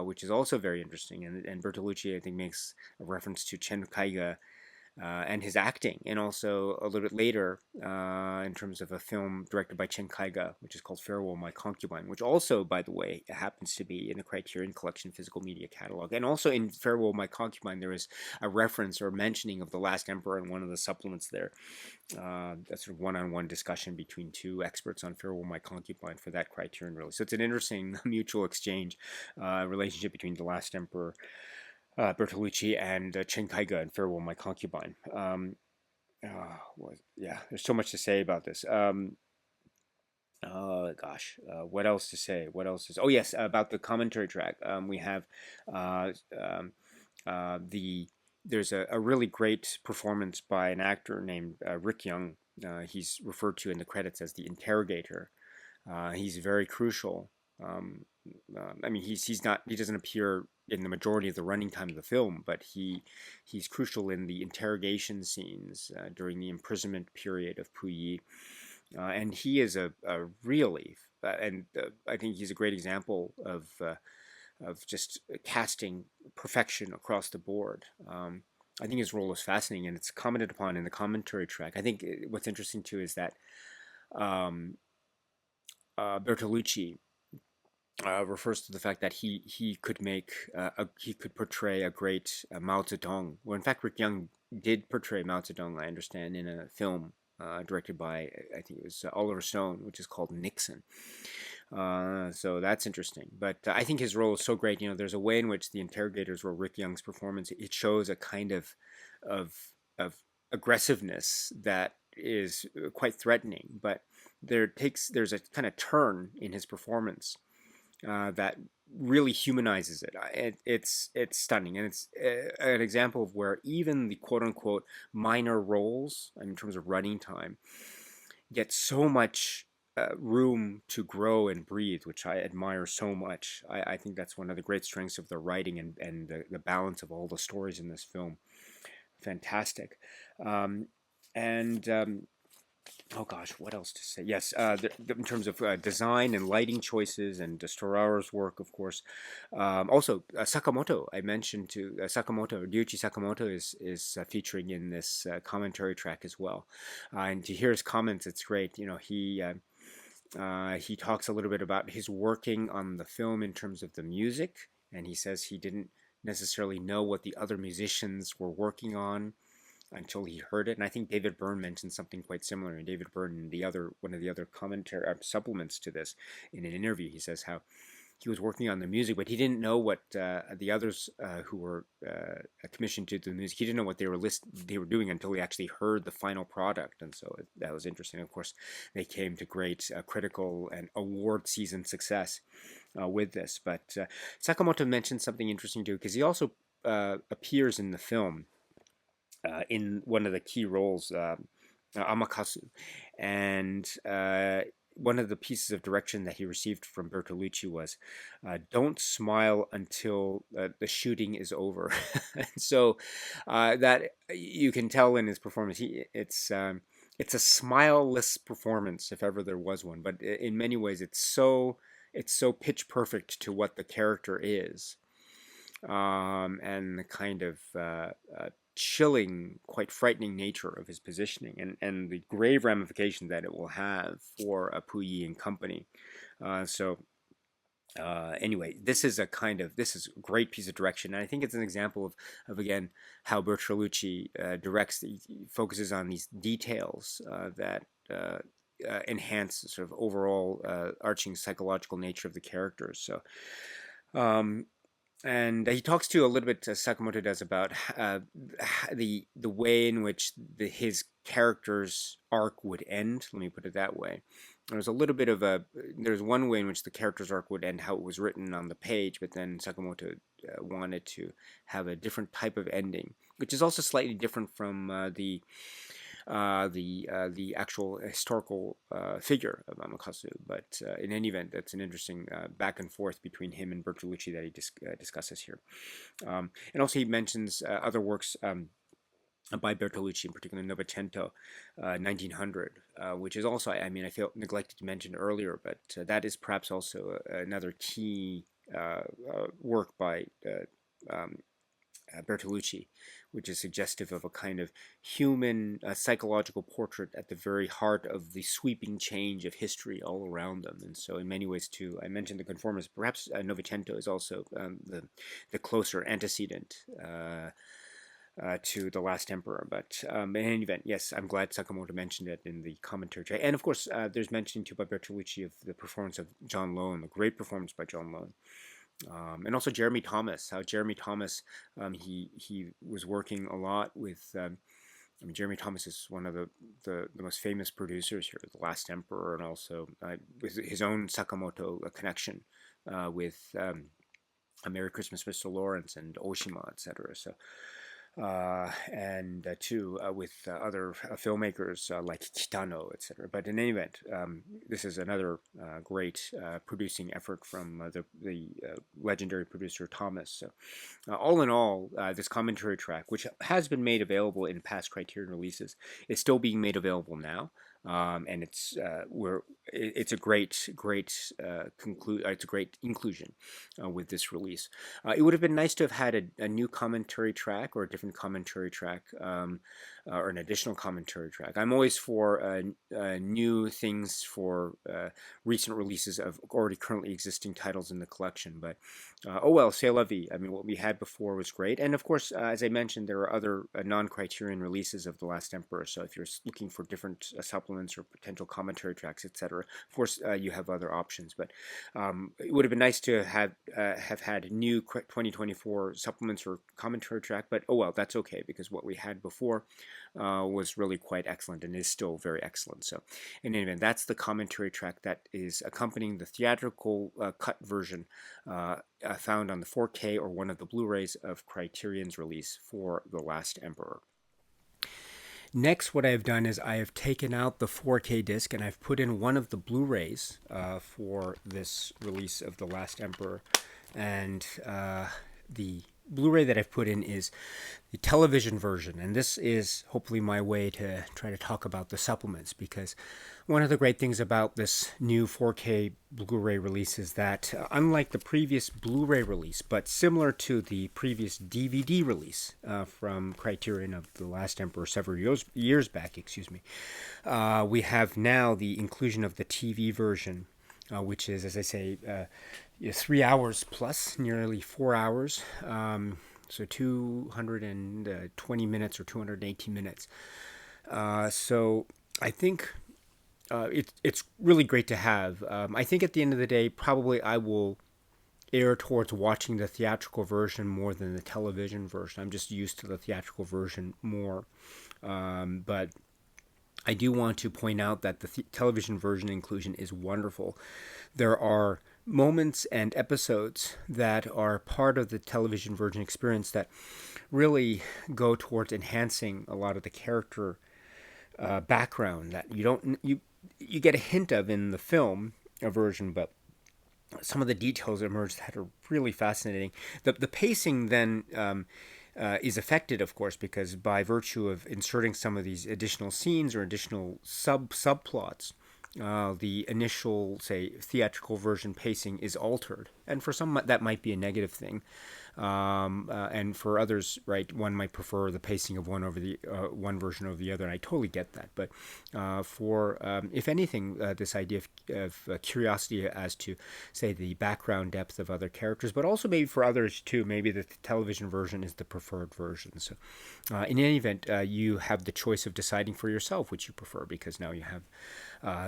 Speaker 1: which is also very interesting. And Bertolucci, I think, makes a reference to Chen Kaiga and his acting, and also a little bit later in terms of a film directed by Chen Kaiga, which is called Farewell, My Concubine, which also, by the way, happens to be in the Criterion Collection physical media catalog. And also in Farewell, My Concubine, there is a reference or mentioning of The Last Emperor in one of the supplements there. That's sort of one-on-one discussion between two experts on Farewell, My Concubine for that Criterion release. So it's an interesting mutual exchange relationship between The Last Emperor, Bertolucci, and Chen Kaiga and Farewell, My Concubine. Yeah, there's so much to say about this. Gosh, what else to say? What else is? Oh yes, about the commentary track. We have uh, um, the there's a really great performance by an actor named Rick Young. He's referred to in the credits as the interrogator. He's very crucial. Um, I mean, he doesn't appear in the majority of the running time of the film, but he's crucial in the interrogation scenes during the imprisonment period of Puyi, and he is a really and I think he's a great example of just casting perfection across the board. I think his role is fascinating, and it's commented upon in the commentary track. I think what's interesting too is that um, Bertolucci refers to the fact that he could make he could portray a great Mao Zedong. Well, in fact, Rick Young did portray Mao Zedong, I understand, in a film directed by, I think it was Oliver Stone, which is called Nixon. So that's interesting. But I think his role is so great. There's a way in which the interrogators were Rick Young's performance. It shows a kind of of aggressiveness that is quite threatening, but there's a kind of turn in his performance that really humanizes it. It's stunning, and it's an example of where even the quote unquote minor roles, in terms of running time, get so much room to grow and breathe, which I admire so much. I think that's one of the great strengths of the writing and the balance of all the stories in this film. Fantastic. Um, and Oh gosh, what else to say? Yes, in terms of design and lighting choices and Storaro's work, of course. Also, Sakamoto, I mentioned to Sakamoto, Ryuichi Sakamoto is featuring in this commentary track as well. And to hear his comments, it's great. He talks a little bit about his working on the film in terms of the music, and he says he didn't necessarily know what the other musicians were working on until he heard it. And I think David Byrne mentioned something quite similar. And David Byrne, one of the other commentary supplements to this, in an interview, he says how he was working on the music, but he didn't know what the others who were commissioned to do the music. He didn't know what they were doing until he actually heard the final product, and so that was interesting. Of course, they came to great critical and award season success with this. But Sakamoto mentioned something interesting too, because he also appears in the film in one of the key roles, Amakasu, and one of the pieces of direction that he received from Bertolucci was, "Don't smile until the shooting is over." And so that you can tell in his performance, it's a smileless performance if ever there was one. But in many ways, it's so pitch perfect to what the character is, and the kind of chilling, quite frightening nature of his positioning, and the grave ramification that it will have for Puyi and company. So anyway, this is a a great piece of direction, and I think it's an example of again how Bertolucci directs. He focuses on these details that enhance the sort of overall arching psychological nature of the characters. So. Um, and he talks to a little bit, Sakamoto does, about the way in which his character's arc would end. Let me put it that way. There's one way in which the character's arc would end, how it was written on the page, but then Sakamoto wanted to have a different type of ending, which is also slightly different from the actual historical figure of Amakasu. But in any event, that's an interesting back and forth between him and Bertolucci that he discusses here. And also he mentions other works by Bertolucci, in particular Novecento, 1900, which is also, I mean, I feel neglected to mention earlier, but that is perhaps also another key work by Bertolucci, which is suggestive of a kind of human psychological portrait at the very heart of the sweeping change of history all around them. And so in many ways too, I mentioned the conformist, perhaps Novecento is also the closer antecedent to The Last Emperor. But in any event, yes, I'm glad Sakamoto mentioned it in the commentary. And of course, there's mentioning too by Bertolucci of the performance of John Lone, the great performance by John Lone. And also Jeremy Thomas. How Jeremy Thomas, he was working a lot with. I mean, Jeremy Thomas is one of the most famous producers here, The Last Emperor, and also with his own Sakamoto connection with A Merry Christmas, Mr. Lawrence, and Oshima, etc. So. And too with other filmmakers like Kitano, etc. But in any event, this is another great producing effort from the legendary producer Thomas. So, all in all, this commentary track, which has been made available in past Criterion releases, is still being made available now. And it's a great it's a great inclusion with this release. It would have been nice to have had a new commentary track or a different commentary track or an additional commentary track. I'm always for new things for recent releases of already currently existing titles in the collection. But oh well, c'est la vie. I mean, what we had before was great. And of course, as I mentioned, there are other non-Criterion releases of The Last Emperor. So if you're looking for different supplements or potential commentary tracks, etc., of course, you have other options. But it would have been nice to have had new 2024 supplements or commentary track. But oh well, that's okay, because what we had before was really quite excellent and is still very excellent. So in any event, that's the commentary track that is accompanying the theatrical cut version found on the 4K or one of the Blu-rays of Criterion's release for The Last Emperor. Next, what I've done is I have taken out the 4K disc and I've put in one of the Blu-rays for this release of The Last Emperor. And the Blu-ray that I've put in is the television version, and this is hopefully my way to try to talk about the supplements, because one of the great things about this new 4K Blu-ray release is that unlike the previous Blu-ray release, but similar to the previous DVD release from Criterion of The Last Emperor several years back, we have now the inclusion of the TV version, which is, as I say, 3 hours plus, nearly 4 hours. So 220 minutes or 218 minutes. So I think it's really great to have. I think at the end of the day, probably I will err towards watching the theatrical version more than the television version. I'm just used to the theatrical version more. But I do want to point out that the television version inclusion is wonderful. There are moments and episodes that are part of the television version experience that really go towards enhancing a lot of the character background that you get a hint of in the film version, but some of the details emerge that are really fascinating. The pacing then is affected, of course, because by virtue of inserting some of these additional scenes or additional subplots, the initial, say, theatrical version pacing is altered. And for some, that might be a negative thing. And for others, right, one might prefer the pacing of one version over the other. And I totally get that. But if anything, this idea of curiosity as to, say, the background depth of other characters, but also maybe for others too, maybe the television version is the preferred version. So in any event, you have the choice of deciding for yourself which you prefer, because now you have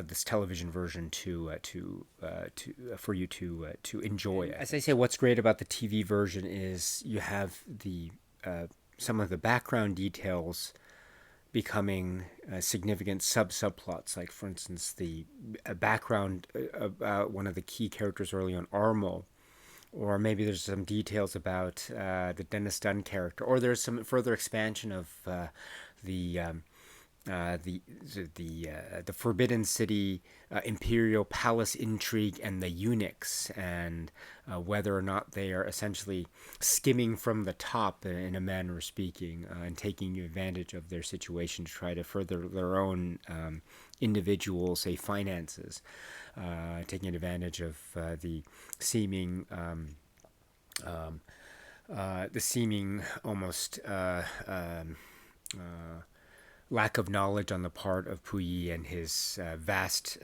Speaker 1: this television version for you to enjoy. As I say, what's great about the TV version is you have the some of the background details becoming significant subplots. Like, for instance, the background about one of the key characters early on, Armo, or maybe there's some details about the Dennis Dunn character, or there's some further expansion of the Forbidden City imperial palace intrigue and the eunuchs, and whether or not they are essentially skimming from the top, in a manner of speaking, and taking advantage of their situation to try to further their own individual, say, finances, taking advantage of the seeming almost lack of knowledge on the part of Puyi and his vast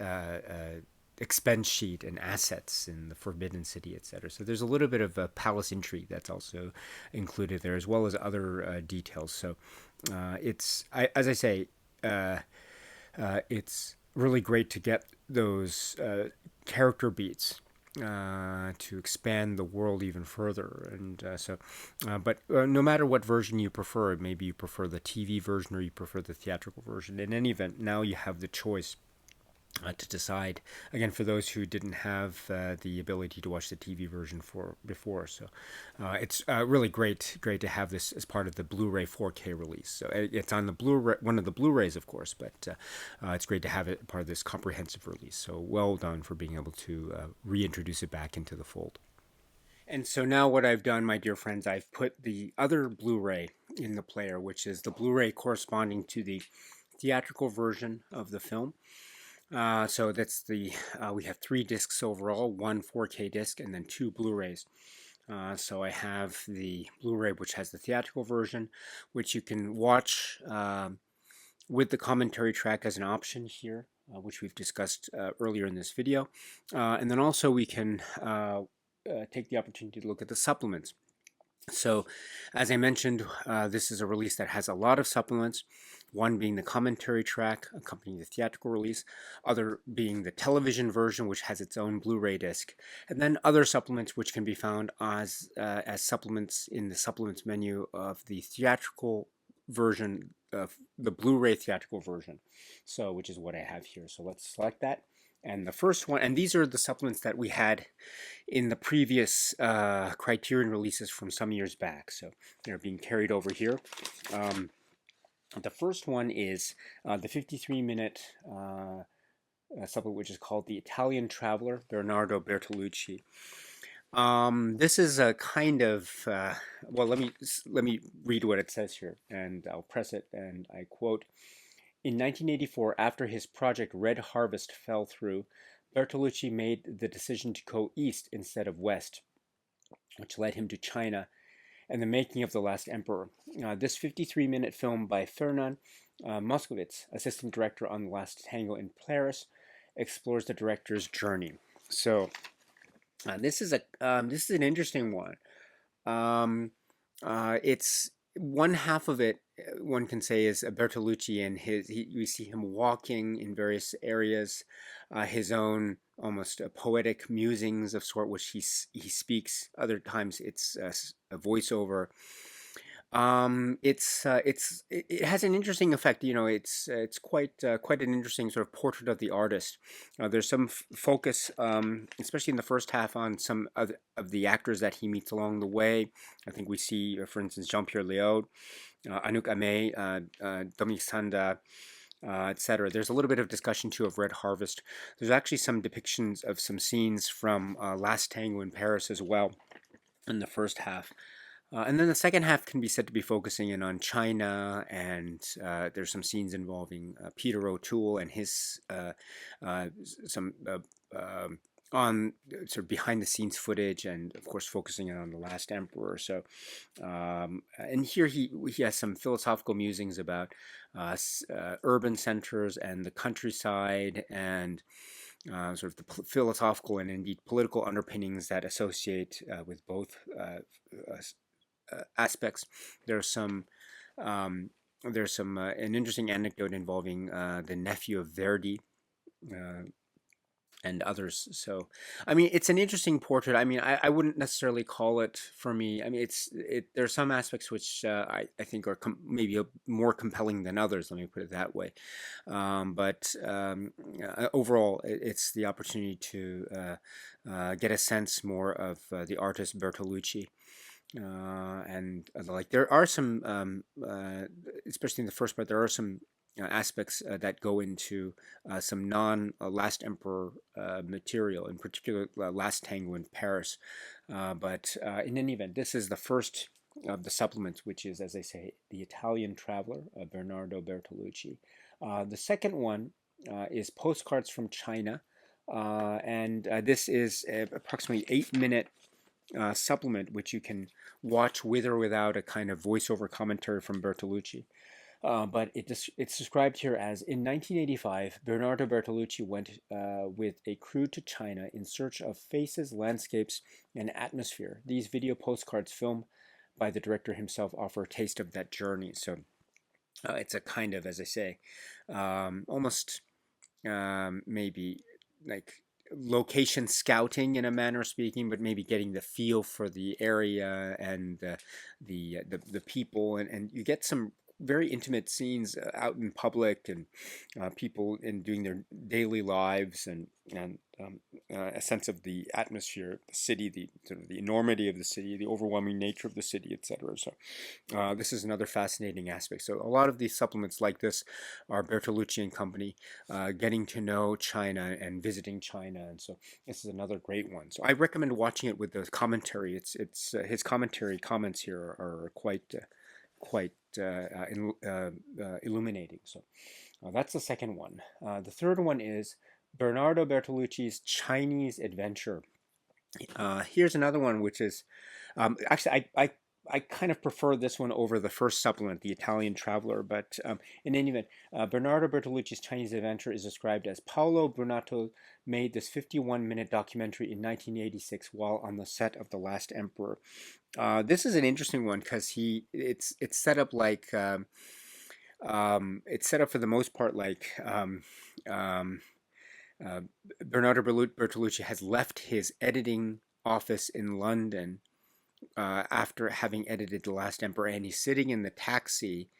Speaker 1: expense sheet and assets in the Forbidden City, etc. So there's a little bit of a palace intrigue that's also included there, as well as other details. So it's really great to get those character beats to expand the world even further. And but no matter what version you prefer, maybe you prefer the TV version or you prefer the theatrical version, in any event, now you have the choice to decide, again, for those who didn't have the ability to watch the TV version before. So it's really great to have this as part of the Blu-ray 4K release. So it's on the Blu-ray, one of the Blu-rays, of course, but it's great to have it part of this comprehensive release. So well done for being able to reintroduce it back into the fold. And so now what I've done, my dear friends, I've put the other Blu-ray in the player, which is the Blu-ray corresponding to the theatrical version of the film. So that's we have 3 discs overall, 1 4K disc, and then 2 Blu-rays. So I have the Blu-ray, which has the theatrical version, which you can watch with the commentary track as an option here, which we've discussed earlier in this video. And then also we can take the opportunity to look at the supplements. So, as I mentioned, this is a release that has a lot of supplements, one being the commentary track accompanying the theatrical release, other being the television version, which has its own Blu-ray disc, and then other supplements which can be found as supplements in the supplements menu of the theatrical version of the Blu-ray theatrical version, so which is what I have here. So let's select that. And the first one, and these are the supplements that we had in the previous Criterion releases from some years back. So they're being carried over here. The first one is the 53-minute supplement, which is called The Italian Traveler, Bernardo Bertolucci. This is a kind of, well, let me read what it says here, and I'll press it, and I quote, "In 1984, after his project Red Harvest fell through, Bertolucci made the decision to go east instead of west, which led him to China and the making of The Last Emperor." This 53-minute film by Fernand Moskowitz, assistant director on The Last Tango in Paris, explores the director's journey. So this is an interesting one. It's one half of it, one can say, is Bertolucci, and we see him walking in various areas, his own almost poetic musings of sort, which he speaks. Other times it's a voiceover. It has an interesting effect. You know, it's quite an interesting sort of portrait of the artist. There's some focus, especially in the first half, on some of the actors that he meets along the way. I think we see, for instance, Jean-Pierre Léaud, Anouk Aimée, Dominique Sanda, etc. There's a little bit of discussion too of Red Harvest. There's actually some depictions of some scenes from Last Tango in Paris as well in the first half. And then the second half can be said to be focusing in on China, and there's some scenes involving Peter O'Toole and his some on sort of behind the scenes footage, and of course focusing on The Last Emperor. So and here he has some philosophical musings about urban centers and the countryside, and sort of the philosophical and indeed political underpinnings that associate with both aspects. There's an interesting anecdote involving the nephew of Verdi and others. So, I mean, it's an interesting portrait. I mean, I wouldn't necessarily call it, for me. I mean, there are some aspects which I think are maybe more compelling than others. Let me put it that way. But overall, it's the opportunity to get a sense more of the artist Bertolucci. And like there are some, especially in the first part, there are some aspects that go into some non-Last Emperor material, in particular Last Tango in Paris. But in any event, this is the first of the supplements, which is, as I say, The Italian Traveler, Bernardo Bertolucci. The second one is Postcards from China, and this is approximately 8-minute supplement, which you can watch with or without a kind of voiceover commentary from Bertolucci. But it's described here as, in 1985, Bernardo Bertolucci went with a crew to China in search of faces, landscapes, and atmosphere. These video postcards filmed by the director himself offer a taste of that journey. So it's a kind of, as I say, almost maybe like location scouting in a manner of speaking, but maybe getting the feel for the area and the people, and you get some very intimate scenes out in public, and people in doing their daily lives, and a sense of the atmosphere, the city, the sort of the enormity of the city, the overwhelming nature of the city, etc. So this is another fascinating aspect. So a lot of these supplements like this are Bertolucci and company getting to know China and visiting China, and so this is another great one. So I recommend watching it with the commentary. It's his commentary comments here are quite illuminating. So that's the second one. The third one is Bernardo Bertolucci's Chinese Adventure. Here's another one, which is actually I kind of prefer this one over the first supplement, The Italian Traveler. But in any event, Bernardo Bertolucci's Chinese Adventure is described as Paolo Brunato made this 51-minute documentary in 1986 while on the set of The Last Emperor. This is an interesting one because it's set up like it's set up for the most part like um, uh, Bernardo Bertolucci has left his editing office in London after having edited The Last Emperor, and he's sitting in the taxi,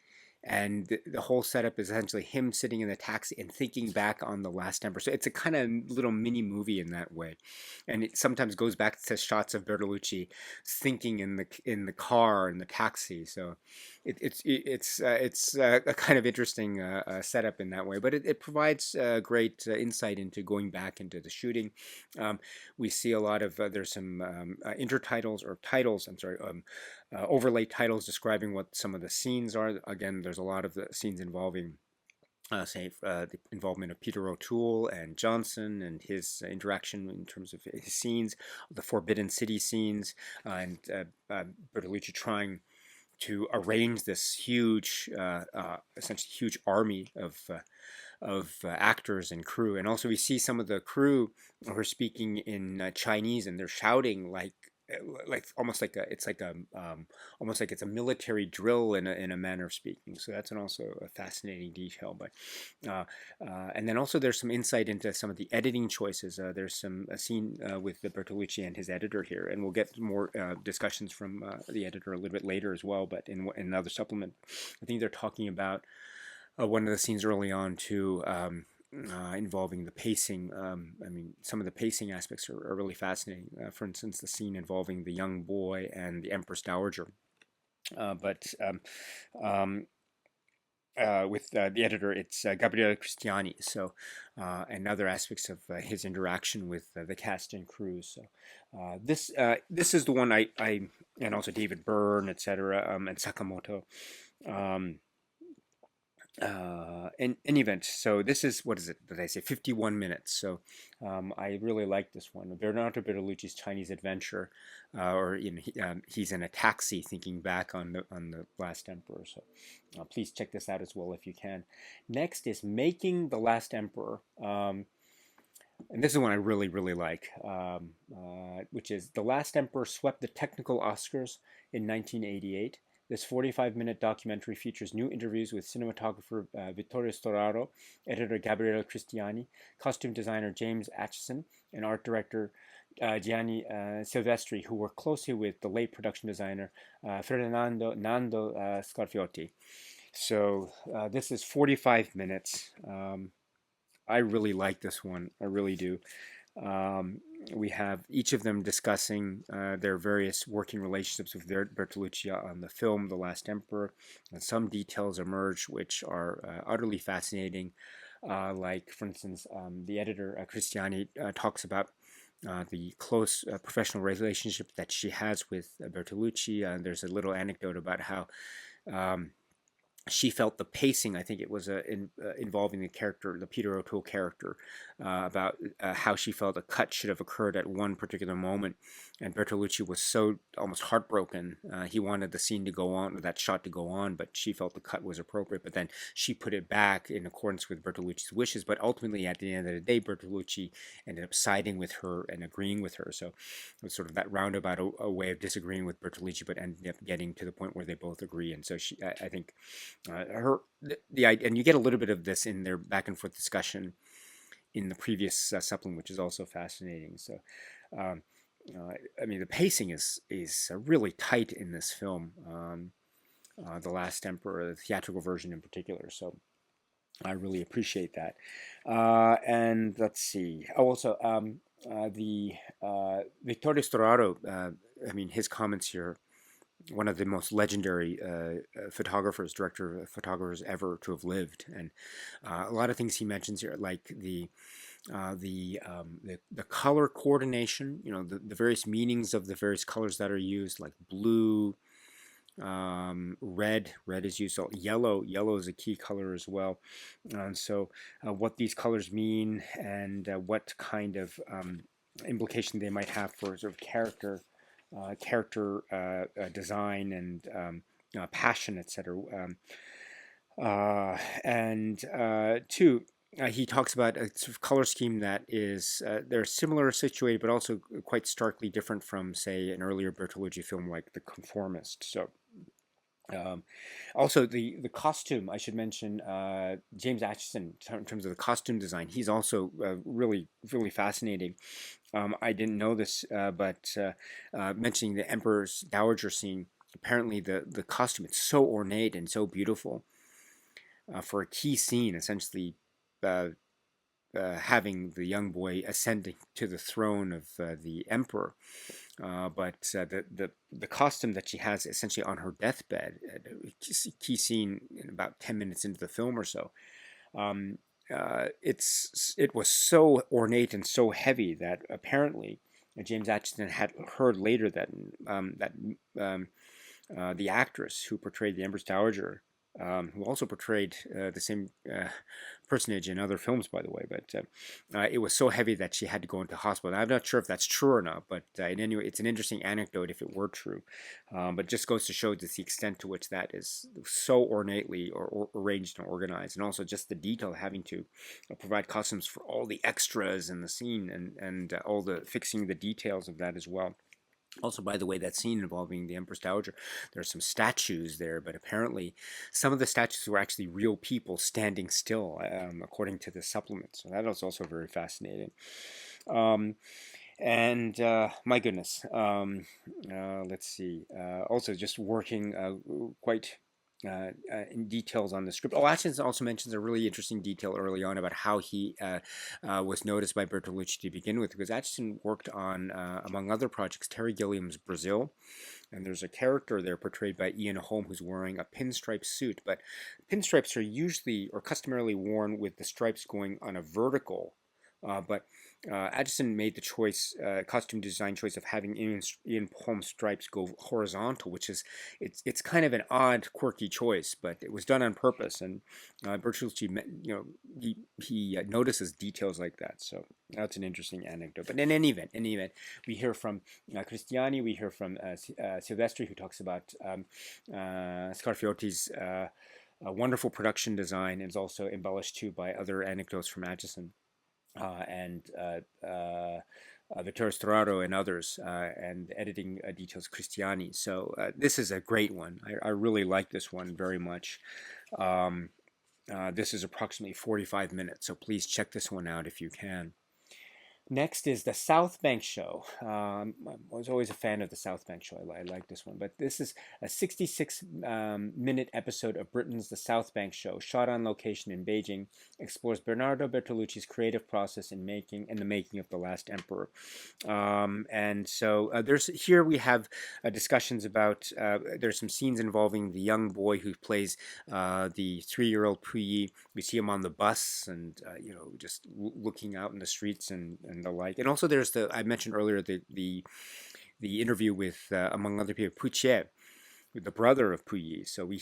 Speaker 1: and the whole setup is essentially him sitting in the taxi and thinking back on The Last Emperor. So it's a kind of little mini movie in that way, and it sometimes goes back to shots of Bertolucci thinking in the car in the taxi. So it's a kind of interesting setup in that way, but it provides great insight into going back into the shooting. Um, we see a lot of there's some intertitles or titles. I'm sorry. Overlay titles describing what some of the scenes are. Again, there's a lot of the scenes involving, say, the involvement of Peter O'Toole and Johnson and his interaction in terms of his scenes, the Forbidden City scenes, and Bertolucci trying to arrange this huge, essentially huge army of actors and crew. And also we see some of the crew who are speaking in Chinese, and they're shouting like almost like it's like a almost like it's a military drill in a manner of speaking. So that's also a fascinating detail. But and then also there's some insight into some of the editing choices. There's a scene with Bertolucci and his editor here, and we'll get more discussions from the editor a little bit later as well. But in another supplement, I think they're talking about one of the scenes early on too. Involving the pacing. I mean, some of the pacing aspects are really fascinating. For instance, the scene involving the young boy and the Empress Dowager. But with the editor, it's Gabriele Cristiani. So, and other aspects of his interaction with the cast and crew. So, this is the one I and also David Byrne, etc., and Sakamoto. Um, in any event, so this is, what is it that I say, 51 minutes. So I really like this one. Bernardo Bertolucci's Chinese Adventure, or he's in a taxi thinking back on the Last Emperor. So please check this out as well if you can. Next is Making the Last Emperor. And this is one I really like, which is The Last Emperor swept the technical Oscars in 1988. This 45-minute documentary features new interviews with cinematographer Vittorio Storaro, editor Gabriele Cristiani, costume designer James Atchison, and art director Gianni Silvestri, who worked closely with the late production designer Ferdinando Nando Scarfiotti. So this is 45 minutes. I really like this one. I really do. We have each of them discussing their various working relationships with Bertolucci on the film The Last Emperor, and some details emerge which are utterly fascinating. Like, for instance, the editor Cristiani talks about the close professional relationship that she has with Bertolucci. There's a little anecdote about how she felt the pacing, I think it was involving the character, the Peter O'Toole character, about how she felt a cut should have occurred at one particular moment. And Bertolucci was so almost heartbroken. He wanted the scene to go on, that shot to go on, but she felt the cut was appropriate. But then she put it back in accordance with Bertolucci's wishes. But ultimately, at the end of the day, Bertolucci ended up siding with her and agreeing with her. So it was sort of that roundabout a way of disagreeing with Bertolucci, but ended up getting to the point where they both agree. And so I think and you get a little bit of this in their back and forth discussion in the previous supplement, which is also fascinating. So, I mean, the pacing is really tight in this film, The Last Emperor, the theatrical version in particular. So, I really appreciate that. And let's see. Oh, also, the Vittorio Storaro. I mean, his comments here, one of the most legendary director of photographers ever to have lived, and a lot of things he mentions here, like the color coordination. You know, the various meanings of the various colors that are used, like blue, red is used. So yellow is a key color as well. And so what these colors mean, and what kind of implication they might have for sort of character character design and passion, etc. And two, he talks about a sort of color scheme that is they're similar situated, but also quite starkly different from, say, an earlier Bertolucci film like The Conformist. So um, also, the costume, I should mention, James Atchison, in terms of the costume design, he's also really fascinating. I didn't know this, but mentioning the Emperor's Dowager scene, apparently the costume, it's so ornate and so beautiful for a key scene, essentially uh, having the young boy ascending to the throne of the Emperor. But the costume that she has essentially on her deathbed, a key scene in about 10 minutes into the film or so, um, it was so ornate and so heavy that apparently James Atchison had heard later that um, the actress who portrayed the Empress Dowager, who also portrayed the same personage in other films, by the way, but it was so heavy that she had to go into hospital. And I'm not sure if that's true or not, but in any way, it's an interesting anecdote if it were true. But it just goes to show just the extent to which that is so ornately or arranged and organized, and also just the detail having to provide costumes for all the extras in the scene and all the fixing the details of that as well. Also, by the way, that scene involving the Empress Dowager, there are some statues there, but apparently some of the statues were actually real people standing still, according to the supplement. So that was also very fascinating. Um, and my goodness, let's see. Also, just working quite in details on the script. Oh, Atkins also mentions a really interesting detail early on about how he was noticed by Bertolucci to begin with, because Atchison worked on, among other projects, Terry Gilliam's Brazil, and there's a character there portrayed by Ian Holm who's wearing a pinstripe suit, but pinstripes are usually or customarily worn with the stripes going on a vertical. But Addison made the choice, costume design choice, of having Ian Holm's stripes go horizontal, which is it's kind of an odd, quirky choice, but it was done on purpose. And Bertolucci, he notices details like that, so that's an interesting anecdote. But in any event, we hear from Cristiani, we hear from Silvestri, who talks about Scarfiotti's wonderful production design, and is also embellished too by other anecdotes from Addison and Vittorio Storaro and others, and editing details Cristiani. So this is a great one. I really like this one very much. This is approximately 45 minutes, so please check this one out if you can. Next is the South Bank Show. I was always a fan of the South Bank Show. I like this one. But this is a 66-minute episode of Britain's The South Bank Show, shot on location in Beijing, explores Bernardo Bertolucci's creative process in the making of The Last Emperor. And so here we have discussions about, there's some scenes involving the young boy who plays the 3-year-old Puyi. We see him on the bus and, just looking out in the streets and the like. And also there's I mentioned earlier the interview with, among other people, Puchet, with the brother of Puyi. So we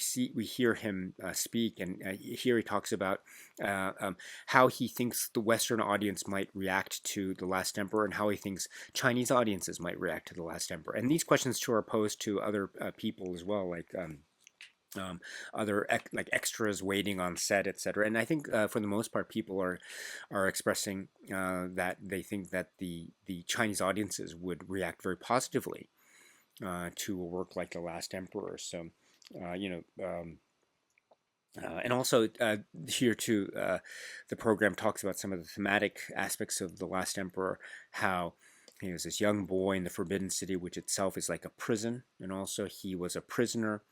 Speaker 1: hear him speak, and here he talks about how he thinks the Western audience might react to The Last Emperor, and how he thinks Chinese audiences might react to The Last Emperor. And these questions too are posed to other people as well, like other like extras waiting on set, etc. And I think for the most part, people are expressing that they think that the Chinese audiences would react very positively to a work like The Last Emperor. So, and also here too, the program talks about some of the thematic aspects of The Last Emperor, how he was this young boy in the Forbidden City, which itself is like a prison, and also he was a prisoner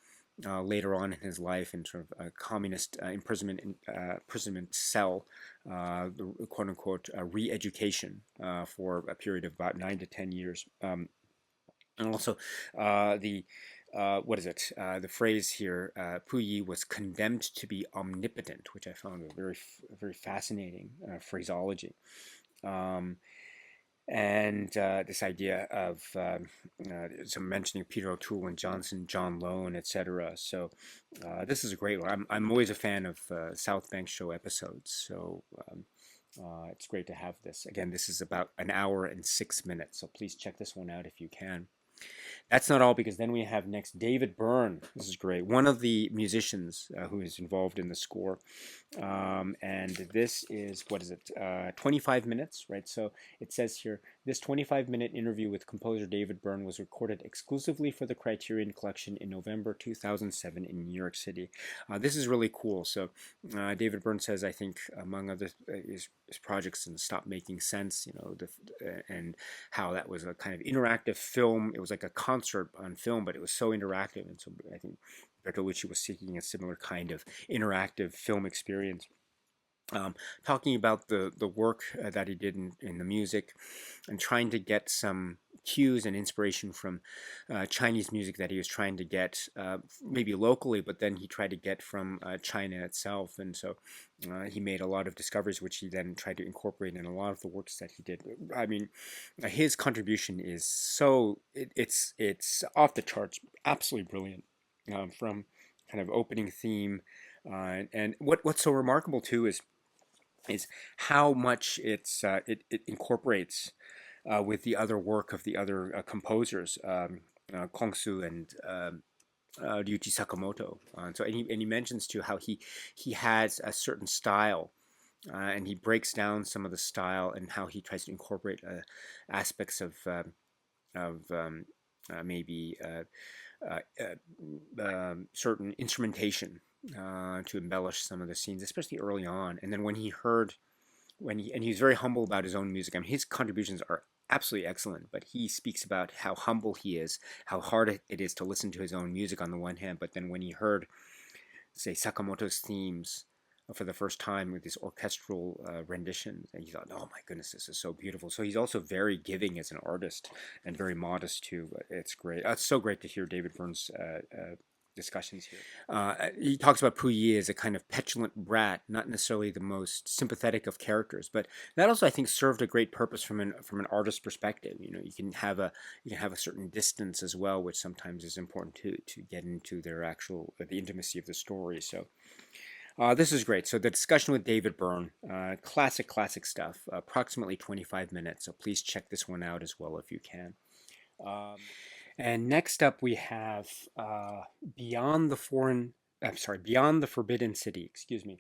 Speaker 1: later on in his life in sort of a communist imprisonment cell, the quote-unquote re-education for a period of about 9 to 10 years. And also what is it? The phrase here, Puyi was condemned to be omnipotent, which I found a very fascinating phraseology. And this idea of some mentioning Peter O'Toole and John Lone, etc. So this is a great one. I'm always a fan of South Bank Show episodes, so it's great to have this. Again, this is about an hour and 6 minutes, so please check this one out if you can. That's not all, because then we have next David Byrne. This is great. One of the musicians who is involved in the score. And this is, what is it, 25 minutes, right? So it says here, this 25-minute interview with composer David Byrne was recorded exclusively for the Criterion Collection in November 2007 in New York City. This is really cool. So David Byrne says, I think, among other his projects, and Stop Making Sense, and how that was a kind of interactive film. It was like a concert on film, but it was so interactive. And so I think Bertolucci was seeking a similar kind of interactive film experience. Talking about the work that he did in the music, and trying to get some cues and inspiration from Chinese music that he was trying to get maybe locally, but then he tried to get from China itself. And so he made a lot of discoveries, which he then tried to incorporate in a lot of the works that he did. I mean, his contribution is it's off the charts, absolutely brilliant. From kind of opening theme, and what's so remarkable too is how much it incorporates with the other work of the other composers, Kongsu and Ryuichi Sakamoto. And he mentions too how he has a certain style, and he breaks down some of the style and how he tries to incorporate aspects of maybe certain instrumentation to embellish some of the scenes, especially early on. And then and he's very humble about his own music. I mean, his contributions are absolutely excellent, but he speaks about how humble he is, how hard it is to listen to his own music on the one hand, but then when he heard, say, Sakamoto's themes for the first time with this orchestral rendition, and he thought, oh my goodness, this is so beautiful. So he's also very giving as an artist, and very modest too. But it's great. It's so great to hear David Byrne's discussions here. He talks about Puyi as a kind of petulant brat, not necessarily the most sympathetic of characters, but that also, I think, served a great purpose from an artist's perspective. You can have a certain distance as well, which sometimes is important to get into their actual the intimacy of the story. So. This is great. So the discussion with David Byrne, classic stuff, approximately 25 minutes. So please check this one out as well if you can. Um, and next up we have Beyond the Beyond the Forbidden City, excuse me,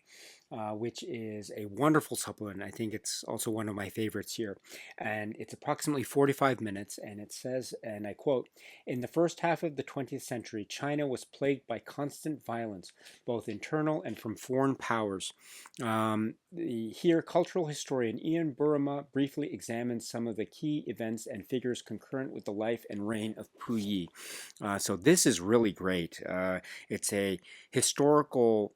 Speaker 1: which is a wonderful supplement. I think it's also one of my favorites here. And it's approximately 45 minutes, and it says, and I quote, "In the first half of the 20th century, China was plagued by constant violence, both internal and from foreign powers." Here, cultural historian Ian Buruma briefly examines some of the key events and figures concurrent with the life and reign of Puyi. So this is really great. It's a historical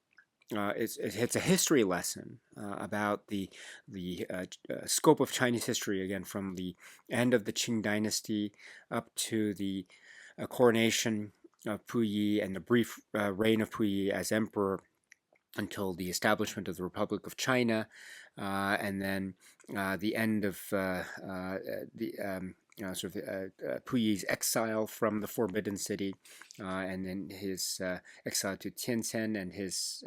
Speaker 1: it's a history lesson about the scope of Chinese history, again, from the end of the Qing dynasty up to the coronation of Puyi and the brief reign of Puyi as emperor until the establishment of the Republic of China, and then the end of Puyi's exile from the Forbidden City, and then his exile to Tientsin, and his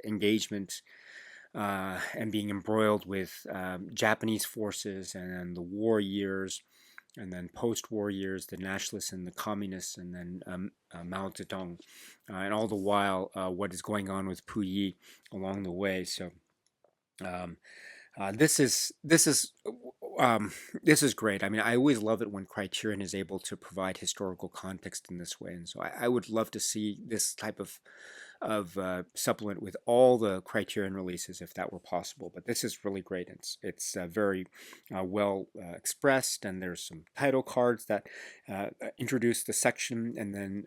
Speaker 1: engagement and being embroiled with Japanese forces, and then the war years, and then post-war years, the nationalists and the communists, and then Mao Zedong, and all the while what is going on with Puyi along the way. So this is great. I mean, I always love it when Criterion is able to provide historical context in this way, and so I would love to see this type of supplement with all the Criterion releases if that were possible. But this is really great. It's very well expressed, and there's some title cards that introduce the section, and then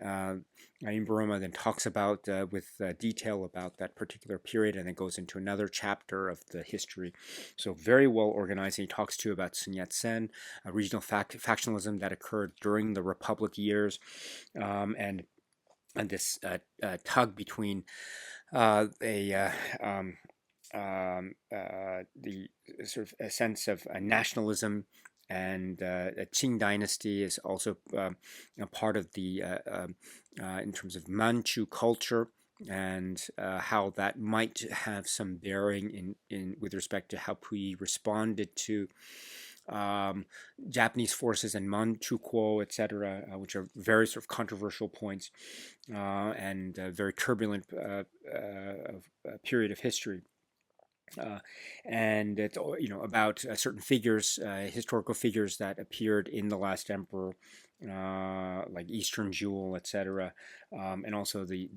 Speaker 1: Ian Buruma then talks about with detail about that particular period, and then goes into another chapter of the history. So very well organized. And he talks too about Sun Yat-sen, regional factionalism that occurred during the Republic years, and this tug between the sort of a sense of nationalism, and the Qing dynasty is also a part of the in terms of Manchu culture, and how that might have some bearing in with respect to how Puyi responded to um, Japanese forces in Manchukuo, etc., which are very sort of controversial points and very turbulent period of history. Uh, and it's about certain figures, historical figures that appeared in the Last Emperor, like Eastern Jewel, etc., and also the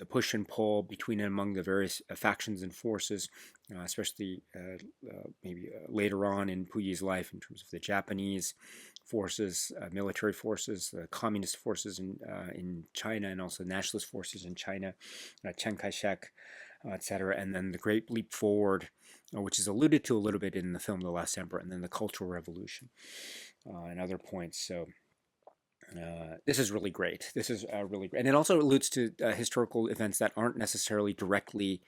Speaker 1: push and pull between and among the various factions and forces, especially maybe later on in Puyi's life in terms of the Japanese forces, military forces, the communist forces in China, and also nationalist forces in China, Chiang Kai-shek, etc. And then the Great Leap Forward, which is alluded to a little bit in the film The Last Emperor, and then the Cultural Revolution and other points. So this is really great. This is really great. And it also alludes to historical events that aren't necessarily directly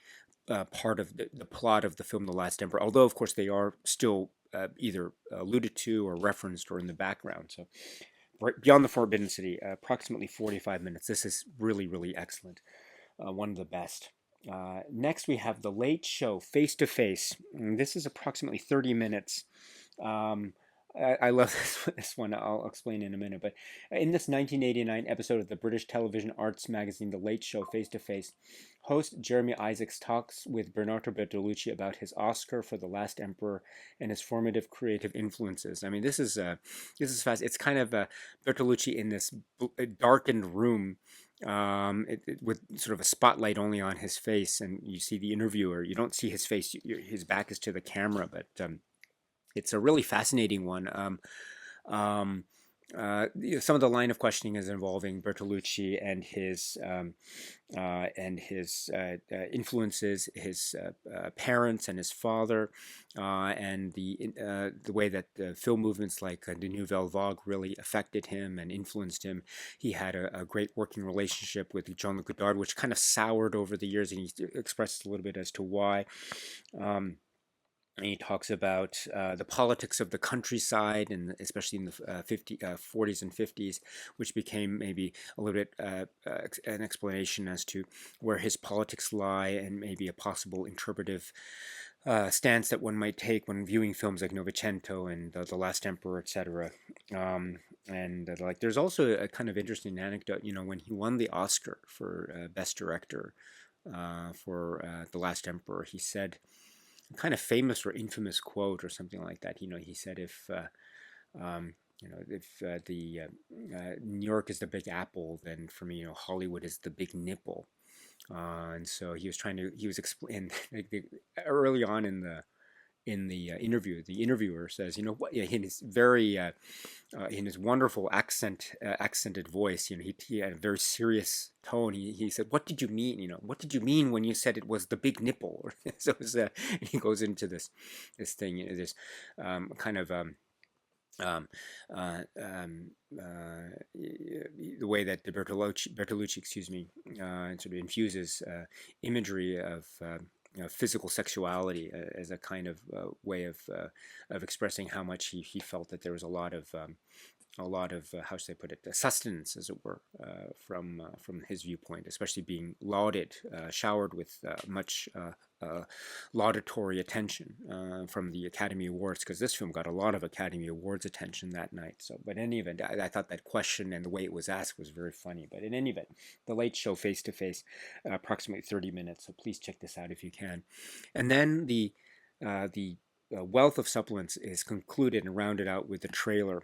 Speaker 1: part of the plot of the film The Last Emperor, although, of course, they are still either alluded to or referenced or in the background. So Beyond the Forbidden City, approximately 45 minutes. This is really, really excellent. One of the best. Next, we have The Late Show, Face to Face. This is approximately 30 minutes. I love this one. I'll explain in a minute. But in this 1989 episode of the British television arts magazine, The Late Show, Face to Face, host Jeremy Isaacs talks with Bernardo Bertolucci about his Oscar for The Last Emperor and his formative creative influences. I mean, this is fast. It's kind of Bertolucci in this darkened room with sort of a spotlight only on his face, and you see the interviewer. You don't see his face; his back is to the camera. But it's a really fascinating one. Some of the line of questioning is involving Bertolucci and his influences, his parents and his father, and the way that the film movements like the Nouvelle Vague really affected him and influenced him. He had a great working relationship with Jean-Luc Godard, which kind of soured over the years, and he expressed a little bit as to why. And he talks about the politics of the countryside, and especially in the 40s and 50s, which became maybe a little bit an explanation as to where his politics lie, and maybe a possible interpretive stance that one might take when viewing films like Novecento and The Last Emperor, etc. And like, there's also a kind of interesting anecdote. When he won the Oscar for Best Director for The Last Emperor, he said, kind of famous or infamous quote or something like that. He said, if the New York is the Big Apple, then for me, Hollywood is the Big Nipple. And so he was explaining early on in the interview. The interviewer says, what, in his very in his wonderful accented voice, he had a very serious tone. He said, "What did you mean? What did you mean when you said it was the big nipple?" So he goes into this thing, this kind of the way that the Bertolucci, excuse me, sort of infuses imagery of physical sexuality as a kind of way of expressing how much he felt that there was a lot of how should I put it, sustenance, as it were, from his viewpoint, especially being lauded, showered with much laudatory attention from the Academy Awards, because this film got a lot of Academy Awards attention that night. So, but in any event, I thought that question and the way it was asked was very funny. But in any event, The Late Show, Face to Face, approximately 30 minutes. So please check this out if you can. And then the wealth of supplements is concluded and rounded out with the trailer,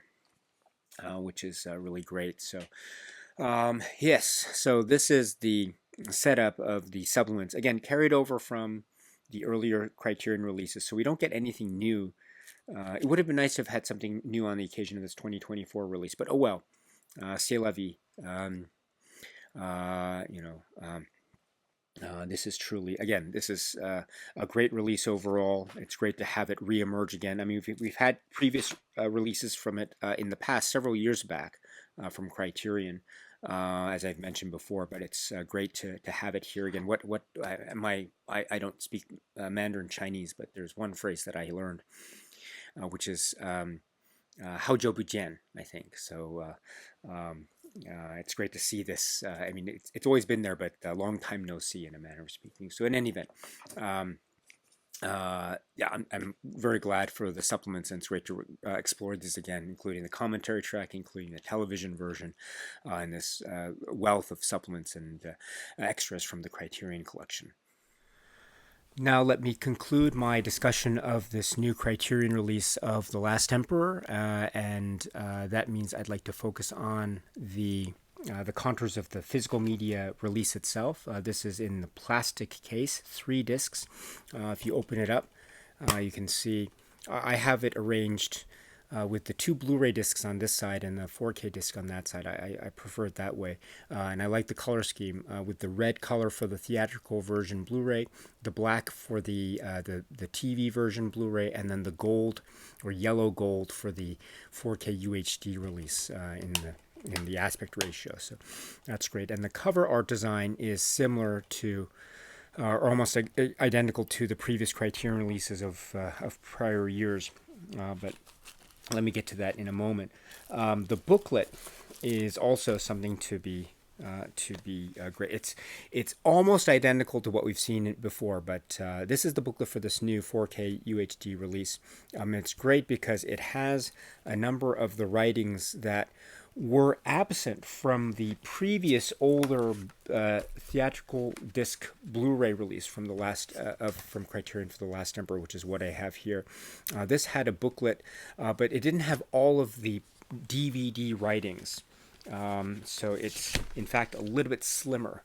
Speaker 1: which is really great. So, yes, so this is the setup of the supplements, again, carried over from the earlier Criterion releases. So we don't get anything new. It would have been nice to have had something new on the occasion of this 2024 release, but oh well. C'est la vie. This is truly, again, this is a great release overall. It's great to have it reemerge again. I mean, we've had previous releases from it in the past, several years back, from Criterion, as I've mentioned before. But it's great to have it here again. I don't speak Mandarin Chinese, but there's one phrase that I learned, which is "Hao Jiu Bu Jian," I think. So. It's great to see this. I mean, it's always been there, but a long time no see, in a manner of speaking. So in any event, Yeah, I'm very glad for the supplements, and it's great to explore these again, including the commentary track, including the television version, and this wealth of supplements and extras from the Criterion Collection. Now let me conclude my discussion of this new Criterion release of The Last Emperor, and that means I'd like to focus on the contours of the physical media release itself. This is in the plastic case, 3 discs. If you open it up, you can see I have it arranged with the 2 Blu-ray discs on this side and the 4K disc on that side. I prefer it that way, and I like the color scheme with the red color for the theatrical version Blu-ray, the black for the TV version Blu-ray, and then the gold or yellow gold for the 4K UHD release in the aspect ratio. So that's great. And the cover art design is similar to or almost identical to the previous Criterion releases of prior years, but let me get to that in a moment. The booklet is also something to be great. It's almost identical to what we've seen before, but this is the booklet for this new 4K UHD release. It's great because it has a number of the writings that were absent from the previous older theatrical disc Blu-ray release from the last from Criterion for The Last Emperor, which is what I have here. This had a booklet, but it didn't have all of the DVD writings. So it's in fact a little bit slimmer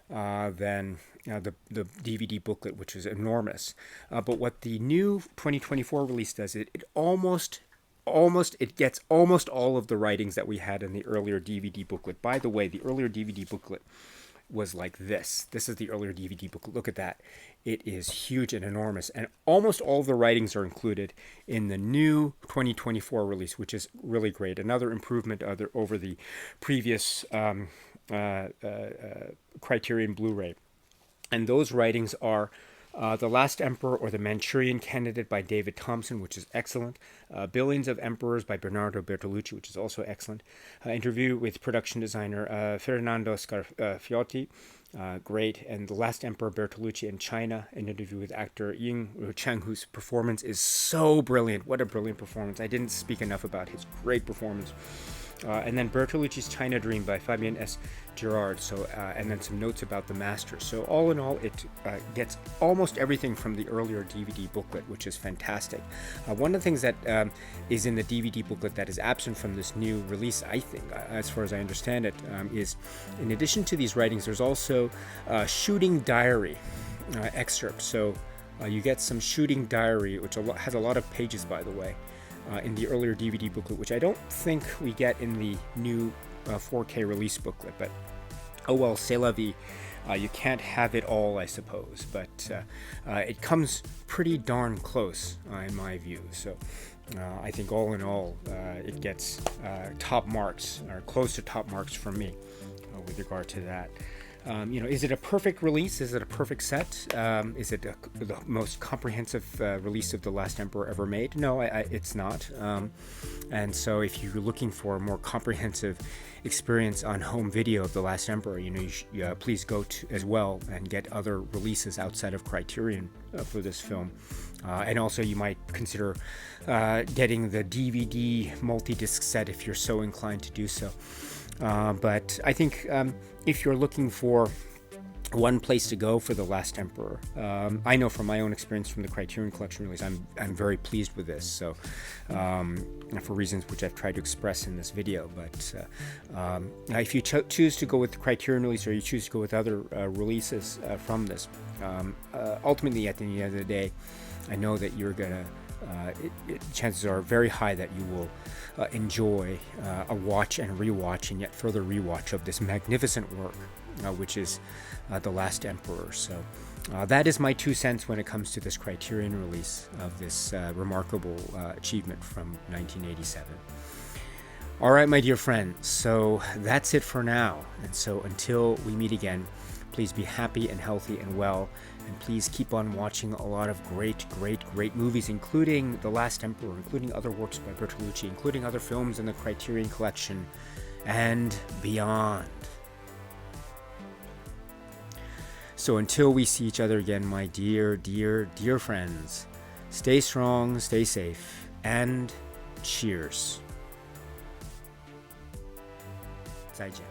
Speaker 1: than the DVD booklet, which is enormous. But what the new 2024 release does, it gets almost all of the writings that we had in the earlier DVD booklet. By the way, the earlier DVD booklet was like this. This is the earlier DVD booklet. Look at that. It is huge and enormous, and almost all of the writings are included in the new 2024 release, which is really great. Another improvement over the previous Criterion Blu-ray. And those writings are The Last Emperor or The Manchurian Candidate by David Thompson, which is excellent. Billions of Emperors by Bernardo Bertolucci, which is also excellent. Interview with production designer Fernando Scarfiotti, great. And The Last Emperor Bertolucci in China, an interview with actor Ying Cheng, whose performance is so brilliant. What a brilliant performance. I didn't speak enough about his great performance. And then Bertolucci's China Dream by Fabien S. Girard. So, and then some notes about the master. So all in all, it gets almost everything from the earlier DVD booklet, which is fantastic. One of the things that is in the DVD booklet that is absent from this new release, I think, as far as I understand it, is in addition to these writings, there's also shooting diary excerpts. So you get some shooting diary, which has a lot of pages, by the way. In the earlier DVD booklet, which I don't think we get in the new 4K release booklet, but oh well, c'est la vie. You can't have it all, I suppose, but it comes pretty darn close, in my view. So I think all in all, it gets top marks, or close to top marks from me with regard to that. Is it a perfect release? Is it a perfect set? Is it the most comprehensive release of The Last Emperor ever made? No, it's not. And so if you're looking for a more comprehensive experience on home video of The Last Emperor, please go to as well and get other releases outside of Criterion for this film. And also you might consider getting the DVD multi-disc set if you're so inclined to do so. But I think if you're looking for one place to go for The Last Emperor, I know from my own experience from the Criterion Collection release, I'm very pleased with this. So for reasons which I've tried to express in this video. But if you choose to go with the Criterion release, or you choose to go with other releases from this, ultimately at the end of the day, I know that you're gonna. Chances are very high that you will enjoy a watch and rewatch, and yet further rewatch of this magnificent work, which is The Last Emperor. So that is my 2 cents when it comes to this Criterion release of this remarkable achievement from 1987. All right, my dear friends, so that's it for now. And so until we meet again, please be happy and healthy and well. And please keep on watching a lot of great movies, including The Last Emperor, including other works by Bertolucci, including other films in the Criterion Collection, and beyond. So So until we see each other again, my dear, dear, dear friends, stay strong, stay safe, and cheers. 再见。